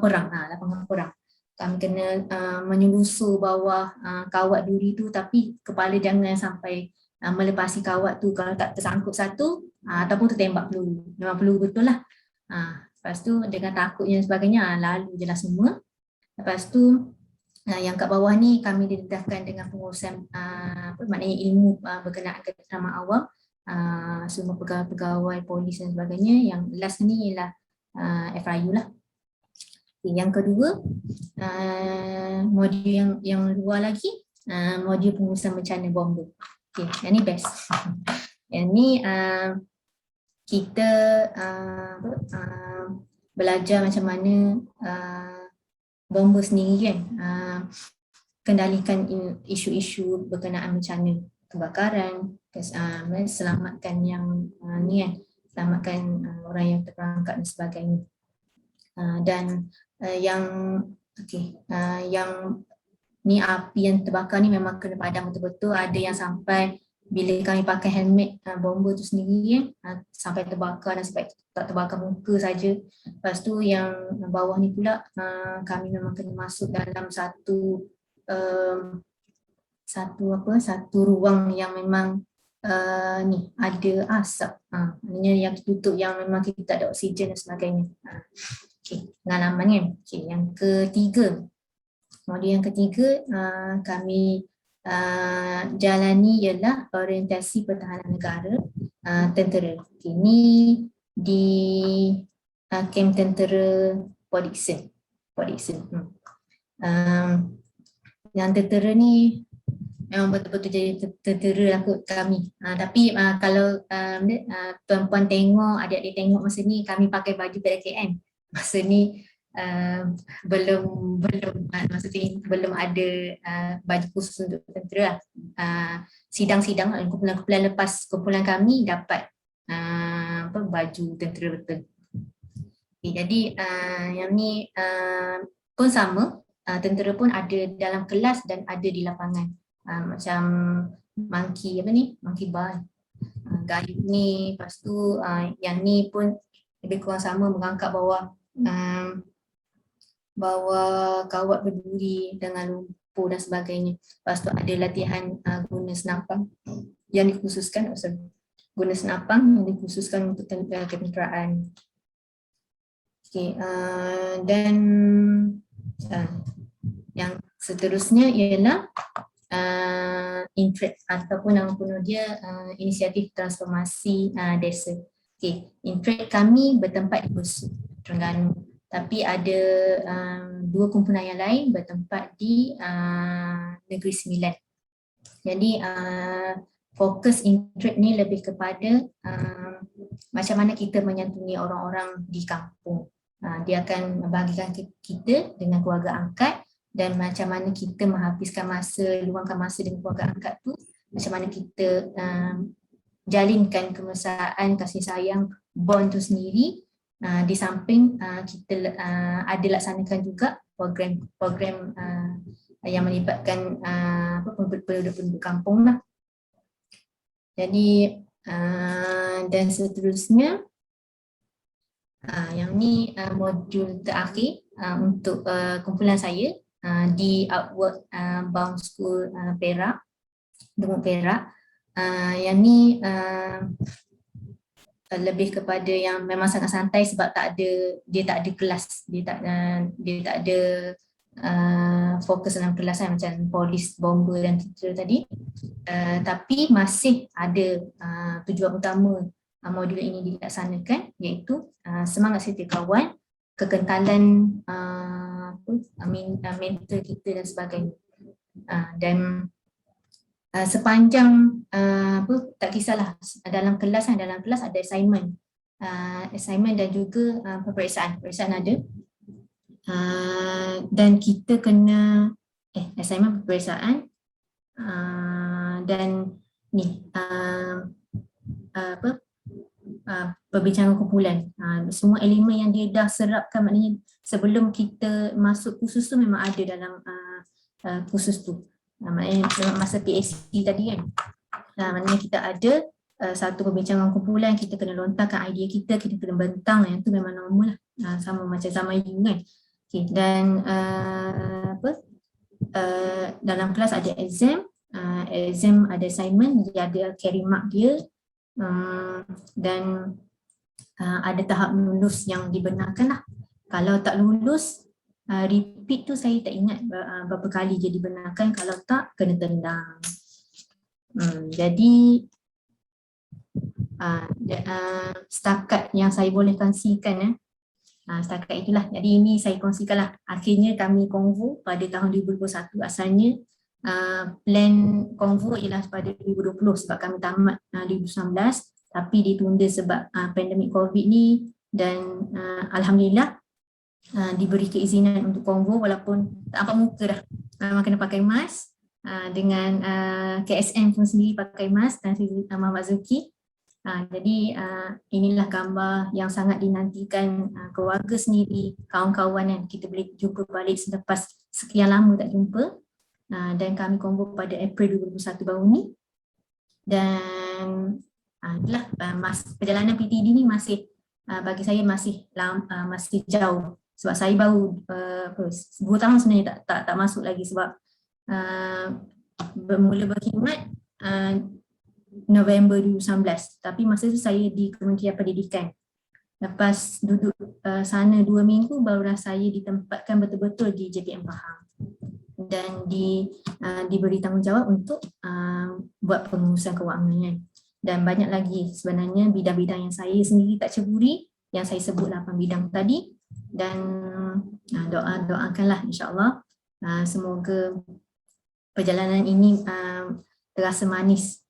perang. Kami kena menyelusur bawah kawat duri tu, tapi kepala jangan sampai melepasi kawat tu. Kalau tak tersangkut satu ataupun tertembak peluru, memang peluru betul lah. Lepas tu dengan takutnya dan sebagainya lalu je lah semua. Lepas tu yang kat bawah ni kami didedahkan dengan pengurusan maknanya ilmu berkenaan ketenteraman awam, semua pegawai polis dan sebagainya. Yang last ni ialah FIU lah. Yang kedua, modul yang luar lagi, modul pengurusan bencana bomba. Okay, yang ni best. Yang ni kita belajar macam mana bomba sendiri kan, kendalikan isu-isu berkenaan bencana kebakaran, selamatkan yang ni kan, selamatkan orang yang terperangkap dan sebagainya. Dan yang ni api yang terbakar ni memang kena padam betul-betul. Ada yang sampai bila kami pakai helmet bomba tu sendiri sampai terbakar, dan sampai tak terbakar muka saja. Lepas tu yang bawah ni pula kami memang kena masuk dalam satu ruang yang memang ni ada asap, maknanya yang tutup, yang memang kita tak ada oksigen dan sebagainya. Okay, pengalaman kan. Okay, yang ketiga, modul yang ketiga kami jalani ialah orientasi pertahanan negara tentera. Okay, ini di kem tentera Port Dickson. Yang tentera ni memang betul-betul jadi tentera lah kot kami. Tapi kalau tuan-puan tengok, adik-adik tengok masa ni kami pakai baju PKM. Masa ni belum maksudnya belum ada baju khusus untuk tentera lah. Sidang-sidang, kumpulan-kumpulan lepas kumpulan kami dapat baju tentera betul. Okay, jadi yang ni pun sama, tentera pun ada dalam kelas dan ada di lapangan. Macam monkey bar, gayung ni, lepas tu yang ni pun lebih kurang sama, mengangkat bawah kawat berduri dengan lumpur dan sebagainya. Lepas tu ada latihan guna senapang yang dikhususkan, guna senapang yang dikhususkan untuk ketenteraan. Okay, dan yang seterusnya ialah INTRAD ataupun nama penuh dia Inisiatif Transformasi Desa. Okay, INTRAD kami bertempat di Besut, Terengganu. Tapi ada dua kumpulan yang lain bertempat di Negeri Sembilan. Jadi fokus INTRAD ni lebih kepada macam mana kita menyantuni orang-orang di kampung. Dia akan membagikan kita dengan keluarga angkat dan macam mana kita menghabiskan masa, luangkan masa dengan keluarga angkat tu, macam mana kita jalinkan kemesraan, kasih sayang, bond tu sendiri. Di samping kita ada laksanakan juga program yang melibatkan penduduk-penduduk kampung lah. Jadi dan seterusnya yang ni modul terakhir untuk kumpulan saya di Outward Bound School Perak, Demut Perak. Yang ni lebih kepada yang memang sangat santai sebab dia tak ada kelas, dia tak ada fokus dalam kelas macam polis, bomber dan tentera tadi. Tapi masih ada tujuan utama modul ini dilaksanakan, iaitu semangat setia kawan, kekentalan mental kita dan sebagainya. Dan sepanjang tak kisahlah dalam kelas ada assignment dan juga peperiksaan ada, dan kita kena assignment, peperiksaan dan ni perbincangan kumpulan. Semua elemen yang dia dah serapkan, maknanya sebelum kita masuk kursus tu memang ada dalam kursus tu. Maknanya masa PhD tadi kan, maknanya kita ada satu perbincangan kumpulan, kita kena lontarkan idea kita kena bentang, yang tu memang normal lah, sama macam zaman you kan. Okay, dan dalam kelas ada exam ada assignment, dia ada carry mark dia, dan ada tahap lulus yang dibenarkan lah. Kalau tak lulus, repeat tu saya tak ingat berapa kali dia dibenarkan, kalau tak kena tendang. Jadi setakat yang saya boleh kongsikan, setakat itulah. Jadi ini saya kongsikanlah. Akhirnya kami konvo pada tahun 2021. Asalnya plan konvo ialah pada 2020 sebab kami tamat 2019, tapi ditunda sebab pandemik COVID ni, dan alhamdulillah diberi keizinan untuk konvo walaupun tak nampak muka dah. Memang kena pakai mask, dengan KSM pun sendiri pakai mask, dan Muhammad Zuki. Jadi inilah gambar yang sangat dinantikan keluarga sendiri, kawan-kawan yang kita boleh jumpa balik selepas sekian lama tak jumpa. Dan kami konvo pada April 2021 baru ni. Dan itulah perjalanan PTD ni masih bagi saya masih jauh, sebab saya baru 2 tahun sebenarnya tak masuk lagi, sebab bermula berkhidmat November 2019, tapi masa tu saya di Kementerian Pendidikan. Lepas duduk sana 2 minggu, barulah saya ditempatkan betul-betul di JPM Pahang dan diberi tanggungjawab untuk buat pengurusan kewangan. Dan banyak lagi sebenarnya bidang-bidang yang saya sendiri tak ceburi, yang saya sebut 8 bidang tadi. Dan doakanlah insya-Allah semoga perjalanan ini terasa manis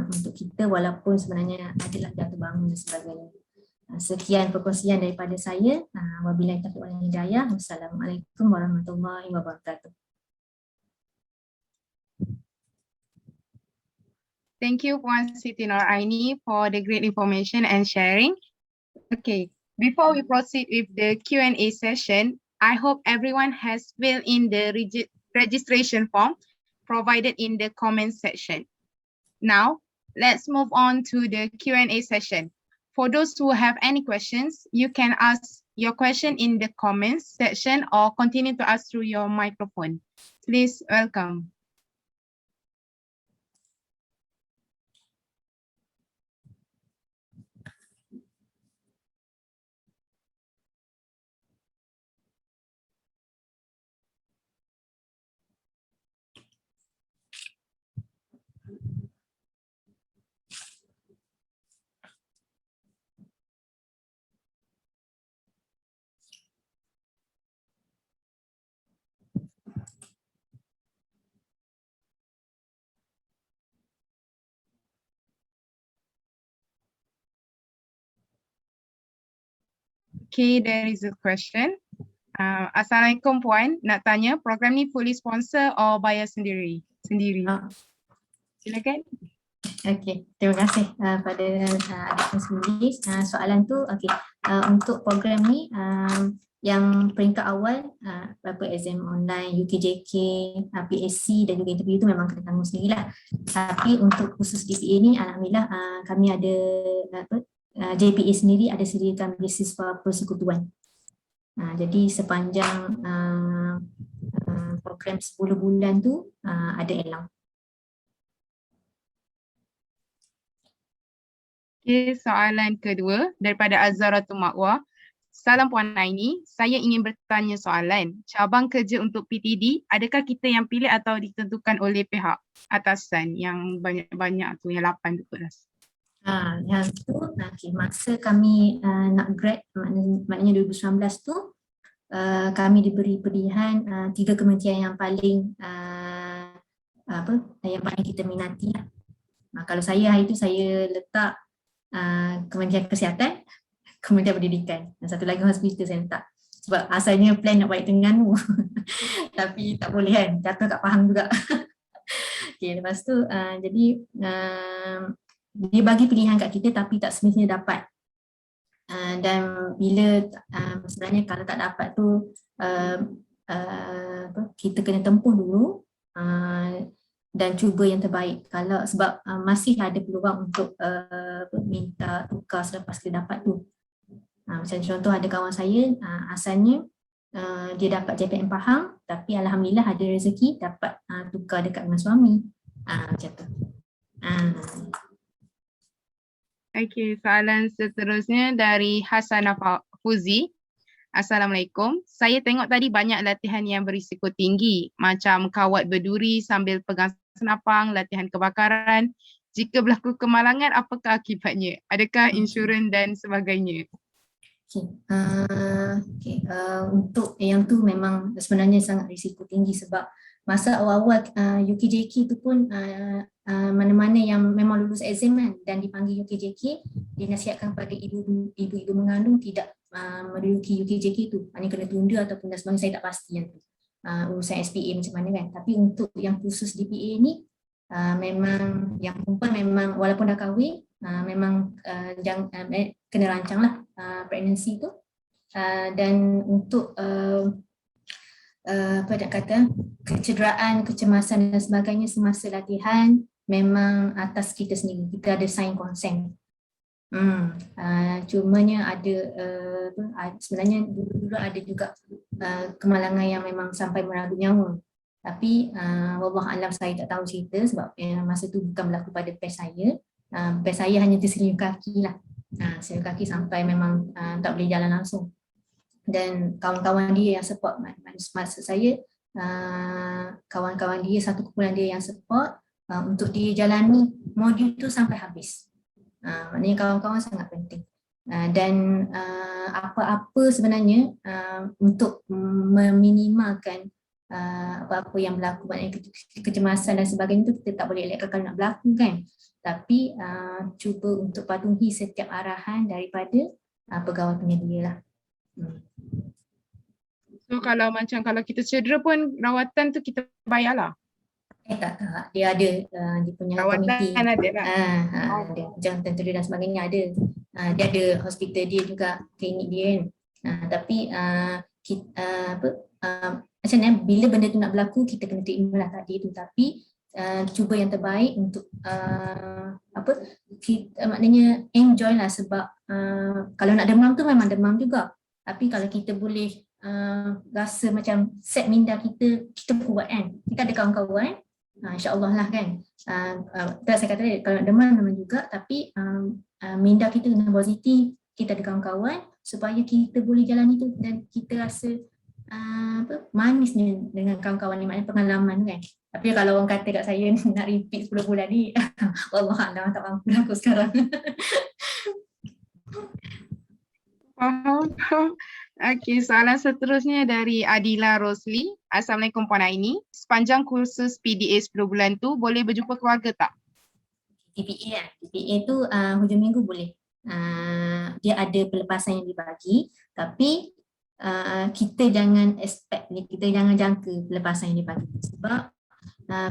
untuk kita walaupun sebenarnya adalah jatuh bangun dan sebagainya. Sekian perkongsian daripada saya. Wabillahi taufiq wal hidayah. Wassalamualaikum warahmatullahi wabarakatuh. Thank you, Puan Siti Noraini, for the great information and sharing. Okay, before we proceed with the Q&A session, I hope everyone has filled in the registration form provided in the comment section. Now, let's move on to the Q&A session. For those who have any questions, you can ask your question in the comments section or continue to ask through your microphone. Please welcome. Okay, there is a question. Assalamualaikum Puan, nak tanya program ni fully sponsor or bayar sendiri? Silakan. Okey, terima kasih pada adik sendiri. Soalan tu, okey, untuk program ni yang peringkat awal berapa exam online, UKJK, PSC dan juga interview tu memang kena tanggung sendirilah. Tapi untuk khusus DPA ni alhamdulillah kami ada JPA sendiri ada sediakan beasiswa persekutuan. Jadi sepanjang program 10 bulan tu ada elang. Okay, soalan kedua daripada Azharatul Ma'wa. Salam Puan Aini, saya ingin bertanya soalan. Cabang kerja untuk PTD, adakah kita yang pilih atau ditentukan oleh pihak atasan yang banyak-banyak tu, yang 8 tu kelas? Yang tu, okay, masa kami nak grad, maknanya 2019 tu, kami diberi pilihan 3 kementerian yang paling yang paling kita minati lah. Kalau saya hari tu saya letak Kementerian Kesihatan, Kementerian Pendidikan, dan satu lagi hospital saya letak. Sebab asalnya plan nak balik Terengganu tapi tak boleh kan, jatuh kat Pahang juga. Okay, lepas tu jadi dia bagi pilihan kat kita tapi tak semestinya dapat. Dan bila sebenarnya kalau tak dapat tu kita kena tempuh dulu dan cuba yang terbaik. Kalau sebab masih ada peluang untuk minta tukar selepas kita dapat tu. Macam contoh ada kawan saya asalnya dia dapat JPM Pahang tapi alhamdulillah ada rezeki dapat tukar dekat dengan suami. Macam tu. Okay, soalan seterusnya dari Hasanah Fuzi. Assalamualaikum. Saya tengok tadi banyak latihan yang berisiko tinggi macam kawat berduri sambil pegang senapang, latihan kebakaran. Jika berlaku kemalangan, apakah akibatnya? Adakah insurans dan sebagainya? Untuk yang tu memang sebenarnya sangat risiko tinggi sebab masa awal-awal UKJK tu pun mana-mana yang memang lulus exam kan dan dipanggil UKJK, dinasihatkan pada ibu-ibu mengandung tidak menduduki UKJK tu, hanya kena tunda ataupun dan sebagainya, saya tak pasti yang tu urusan SPA macam mana kan. Tapi untuk yang khusus DPA ni memang yang perempuan memang walaupun dah kahwin memang kena rancang lah pregnancy tu dan untuk apa nak kata kecederaan, kecemasan dan sebagainya semasa latihan memang atas kita sendiri, kita ada sign consent. Cumanya ada sebenarnya dulu ada juga kemalangan yang memang sampai meranggut nyawa. Tapi wallah alam saya tak tahu cerita sebab masa tu bukan berlaku pada batch saya. Batch saya hanya tersenyum kaki lah. Senyum kaki sampai memang tak boleh jalan langsung. Dan kawan-kawan dia yang support, maksud saya kawan-kawan dia, satu kumpulan dia yang support untuk dia jalani modul tu sampai habis. Maknanya kawan-kawan sangat penting. Dan apa-apa sebenarnya untuk meminimalkan apa-apa yang berlaku, maknanya kecemasan dan sebagainya tu kita tak boleh elakkan kalau nak berlaku kan. Tapi cuba untuk patuhi setiap arahan daripada pegawai penyedia lah. So kalau macam kalau kita cedera pun rawatan tu kita bayarlah. Tak, dia ada dia punya komiti. Rawatan ada lah. Ada jangan tentera dan sebagainya ada. Dia ada hospital dia juga, klinik dia kan. Tapi macam mana bila benda tu nak berlaku kita kena terima lah takdir tu, tapi cuba yang terbaik untuk maknanya enjoy lah, sebab kalau nak demam tu memang demam juga, tapi kalau kita boleh rasa macam set minda kita kuat kan, kita ada kawan-kawan insyaAllah lah kan. Saya kata tadi kalau nak demam juga, tapi minda kita kena positif, kita ada kawan-kawan supaya kita boleh jalan itu dan kita rasa manis dengan kawan-kawan ni, maknanya pengalaman kan. Tapi kalau orang kata kat saya nak repeat 10 bulan ni Wallahualam tak mampu aku sekarang. Faham. Okey, soalan seterusnya dari Adila Rosli. Assalamualaikum Puan Aini. Sepanjang kursus PDA 10 bulan tu boleh berjumpa keluarga tak? TPA lah. TPA tu hujung minggu boleh. Dia ada pelepasan yang dibagi, tapi kita jangan expect ni, kita jangan jangka pelepasan yang dibagi. Sebab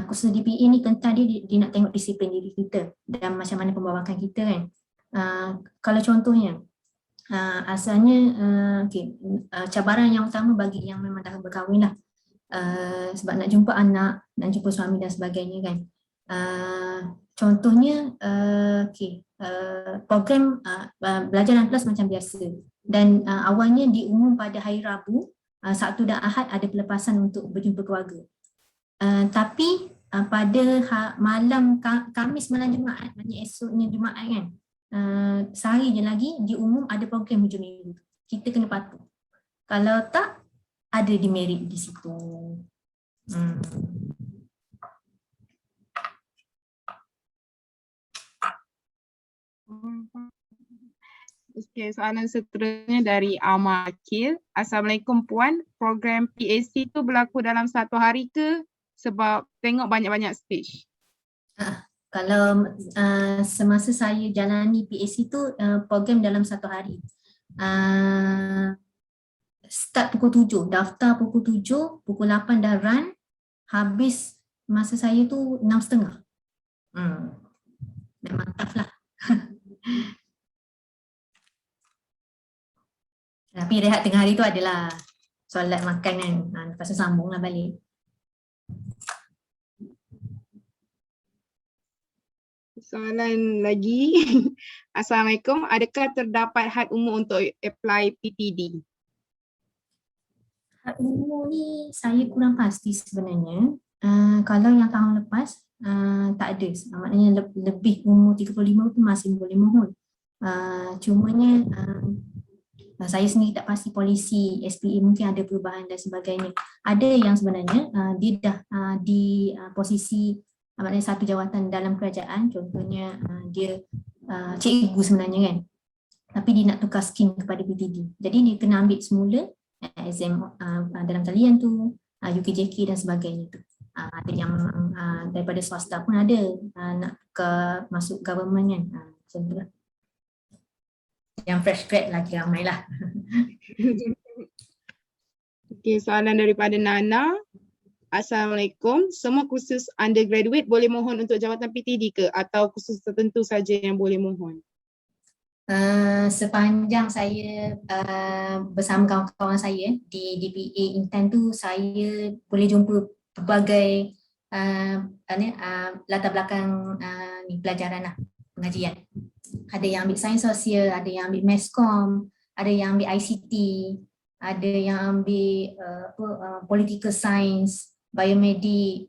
kursus DPA ni tentang dia nak tengok disiplin diri kita dan macam mana pembawakan kita kan. Kalau contohnya asalnya cabaran yang utama bagi yang memang dah berkahwin lah, sebab nak jumpa anak, nak jumpa suami dan sebagainya kan. Contohnya program belajar kelas macam biasa, dan awalnya diumum pada hari Rabu, Sabtu dan Ahad ada pelepasan untuk berjumpa keluarga. Tapi pada malam Khamis malam Jumaat, maknanya esoknya Jumaat kan, sehari je lagi diumum ada program hujung minggu. Kita kena patuh. Kalau tak, ada demerit di situ. Okey, soalan seterusnya dari Amar Akil. Assalamualaikum Puan, program PAC tu berlaku dalam satu hari ke? Sebab tengok banyak-banyak stage. Kalau semasa saya jalani PAC tu program dalam satu hari. Start pukul 7, daftar pukul 7, pukul 8 dah run, habis masa saya tu 6.30. Memang tough lah. Tapi rehat tengah hari tu adalah solat makan kan, lepas tu sambung lah balik. Soalan lagi. Assalamualaikum, adakah terdapat had umur untuk apply PTD? Had umur ni saya kurang pasti sebenarnya. Kalau yang tahun lepas tak ada, maknanya lebih umur 35 tu masih boleh mohon. Cumanya saya sendiri tak pasti polisi SPA mungkin ada perubahan dan sebagainya. Ada yang sebenarnya dia dah di posisi maknanya satu jawatan dalam kerajaan, contohnya dia cikgu sebenarnya kan, tapi dia nak tukar skim kepada PTD. Jadi dia kena ambil semula exam dalam talian tu, UKJK dan sebagainya tu. Ada yang daripada swasta pun ada nak masuk government kan, macam tu lah. Yang fresh grad lagi ramai lah. Okey, soalan daripada Nana. Assalamualaikum, semua kursus undergraduate boleh mohon untuk jawatan PTD ke atau kursus tertentu saja yang boleh mohon? Sepanjang saya bersama kawan-kawan saya di DPA Intan tu, saya boleh jumpa pelbagai latar belakang pelajaran lah, pengajian. Ada yang ambil sains sosial, ada yang ambil meskom, ada yang ambil ICT, ada yang ambil political science, biomedik,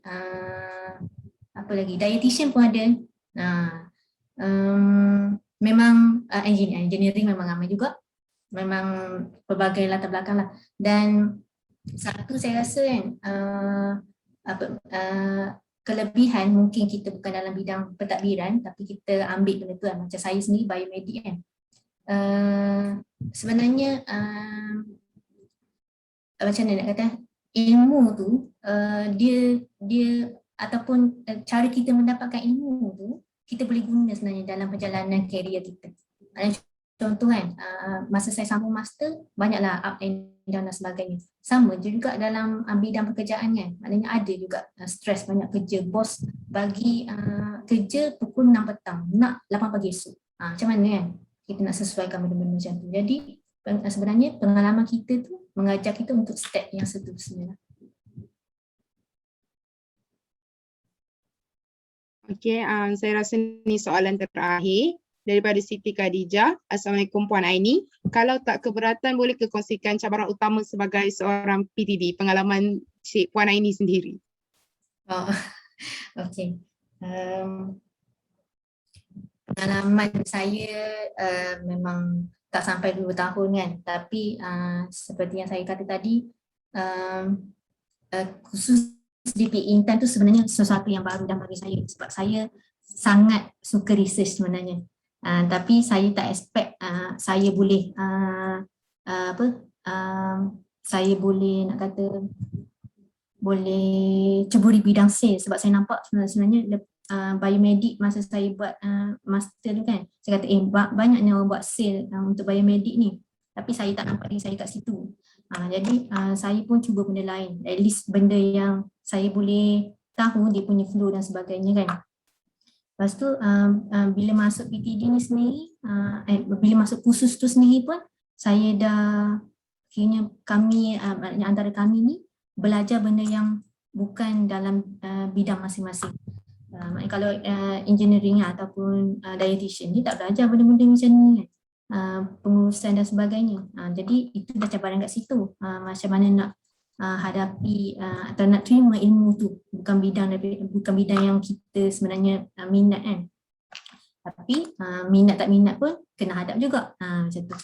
apa lagi, dietitian pun ada. Memang engineering memang ramai juga, memang pelbagai latar belakang lah. Dan satu saya rasa kan, kelebihan mungkin kita bukan dalam bidang pentadbiran, tapi kita ambil benda tu kan. Macam saya sendiri biomedik kan, sebenarnya macam mana nak kata, ilmu tu dia ataupun cara kita mendapatkan ilmu tu kita boleh guna sebenarnya dalam perjalanan karier kita. Contoh kan, masa saya sambung master, banyaklah up and down dan sebagainya. Sama juga dalam bidang pekerjaan kan, maknanya ada juga stres, banyak kerja. Bos bagi kerja pukul 6 petang, nak 8 pagi esok. Macam mana kan kita nak sesuaikan benda-benda macam tu. Jadi sebenarnya pengalaman kita tu mengajar kita untuk step yang seterusnya. Okey, saya rasa ni soalan terakhir daripada Siti Khadijah. Assalamualaikum Puan Aini. Kalau tak keberatan, boleh ke kongsikan cabaran utama sebagai seorang PTD, pengalaman Puan Aini sendiri? Okey. Pengalaman saya memang tak sampai 2 tahun kan, tapi seperti yang saya kata tadi, khusus DP intern tu sebenarnya sesuatu yang baru dan bagi saya, sebab saya sangat suka research sebenarnya. Tapi saya tak expect saya boleh saya boleh nak kata boleh ceburi bidang sales, sebab saya nampak sebenarnya biomedik masa saya buat master tu kan, saya kata banyaknya orang buat sale untuk biomedik ni, tapi saya tak nampak diri saya kat situ. Jadi saya pun cuba benda lain, at least benda yang saya boleh tahu dia punya flow dan sebagainya kan. Lepas tu bila masuk PTD ni sendiri, bila masuk kursus tu sendiri pun saya dah kira kami antara kami ni belajar benda yang bukan dalam bidang masing-masing. Kalau engineering ataupun dietitian ni tak belajar benda-benda macam ni kan, pengurusan dan sebagainya. Jadi itu dah cabaran kat situ, macam mana nak hadapi atau nak terima ilmu tu, bukan bidang yang kita sebenarnya minat kan, tapi minat tak minat pun kena hadap juga, macam tu.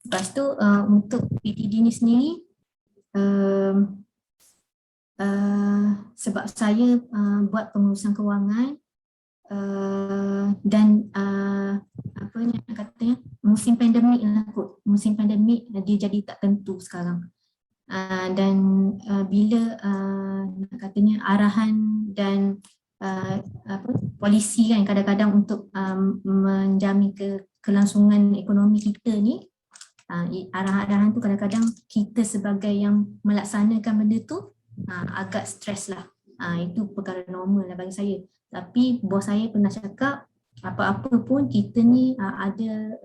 Lepas tu untuk PTD ni sendiri, sebab saya buat pengurusan kewangan dan apa yang katanya musim pandemik lah kot, musim pandemik dia jadi tak tentu sekarang. Dan bila katanya arahan dan polisi kan kadang-kadang untuk menjamin kelangsungan ekonomi kita ni, arahan-arahan tu kadang-kadang kita sebagai yang melaksanakan benda tu agak stres lah. Itu perkara normal lah bagi saya. Tapi bos saya pernah cakap apa-apa pun kita ni ada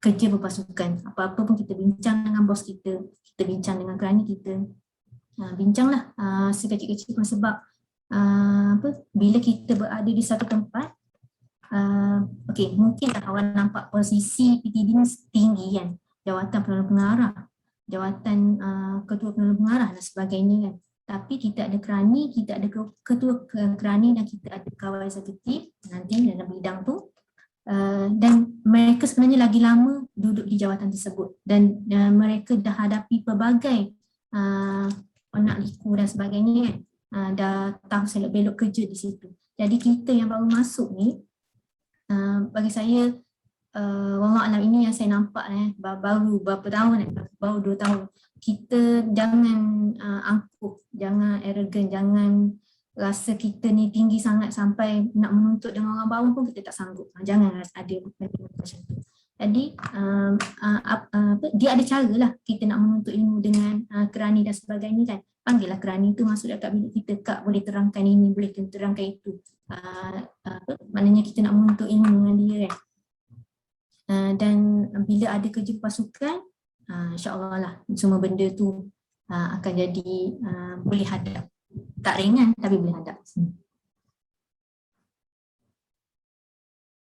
kerja berpasukan. Apa-apa pun kita bincang dengan bos kita bincang dengan kerani kita, bincanglah sekecil-kecil pun, sebab bila kita berada di satu tempat, okey, mungkinlah awak nampak posisi PTD ni tinggi kan, jawatan perdana pengarah, jawatan ketua perdana pengarah dan sebagainya kan, tapi kita ada kerani, kita ada ketua kerani dan kita ada kawal eksekutif nanti dalam bidang tu. Dan mereka sebenarnya lagi lama duduk di jawatan tersebut dan mereka dah hadapi pelbagai onak liku dan sebagainya kan, dah tahu selok belok kerja di situ. Jadi kita yang baru masuk ni, bagi saya wallah alam, ini yang saya nampak baru berapa tahun, baru 2 tahun, kita jangan angkuh, jangan arrogant, jangan rasa kita ni tinggi sangat sampai nak menuntut dengan orang bawah pun kita tak sanggup. Jangan ada macam tu. Jadi dia ada cara lah kita nak menuntut ilmu dengan kerani dan sebagainya kan. Panggillah kerani tu masuk dekat bilik kita, Kak boleh terangkan ini, boleh terangkan itu. Maknanya kita nak menuntut ilmu dengan dia kan. Dan bila ada kerja pasukan, insyaAllah lah semua benda tu akan jadi boleh hadap. Tak ringan tapi boleh hadap.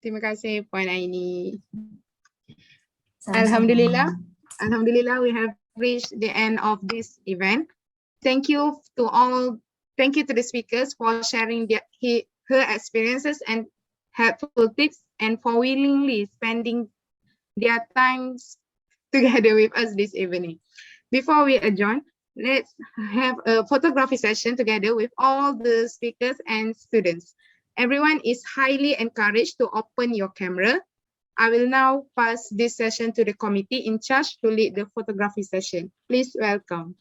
Terima kasih Puan Aini. Sama-sama. Alhamdulillah, we have reached the end of this event. Thank you to the speakers for sharing her experiences and helpful tips, and for willingly spending their times together with us this evening. Before we adjourn, let's have a photography session together with all the speakers and students. Everyone is highly encouraged to open your camera. I will now pass this session to the committee in charge to lead the photography session. Please welcome.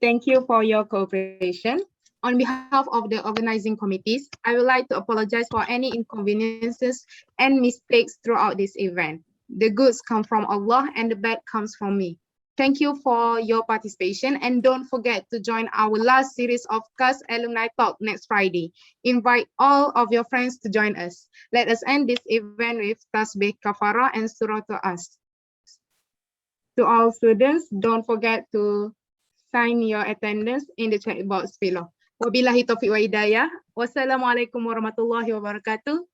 Thank you for your cooperation. On behalf of the organizing committees, I would like to apologize for any inconveniences and mistakes throughout this event. The goods come from Allah and the bad comes from me. Thank you for your participation, and don't forget to join our last series of CAS Alumni Talk next Friday. Invite all of your friends to join us. Let us end this event with Tasbih Kafara and Surah to Us. To all students, don't forget to sign your attendance in the chat box below. Wabillahi taufiq wa hidayah. Wassalamualaikum warahmatullahi wabarakatuh.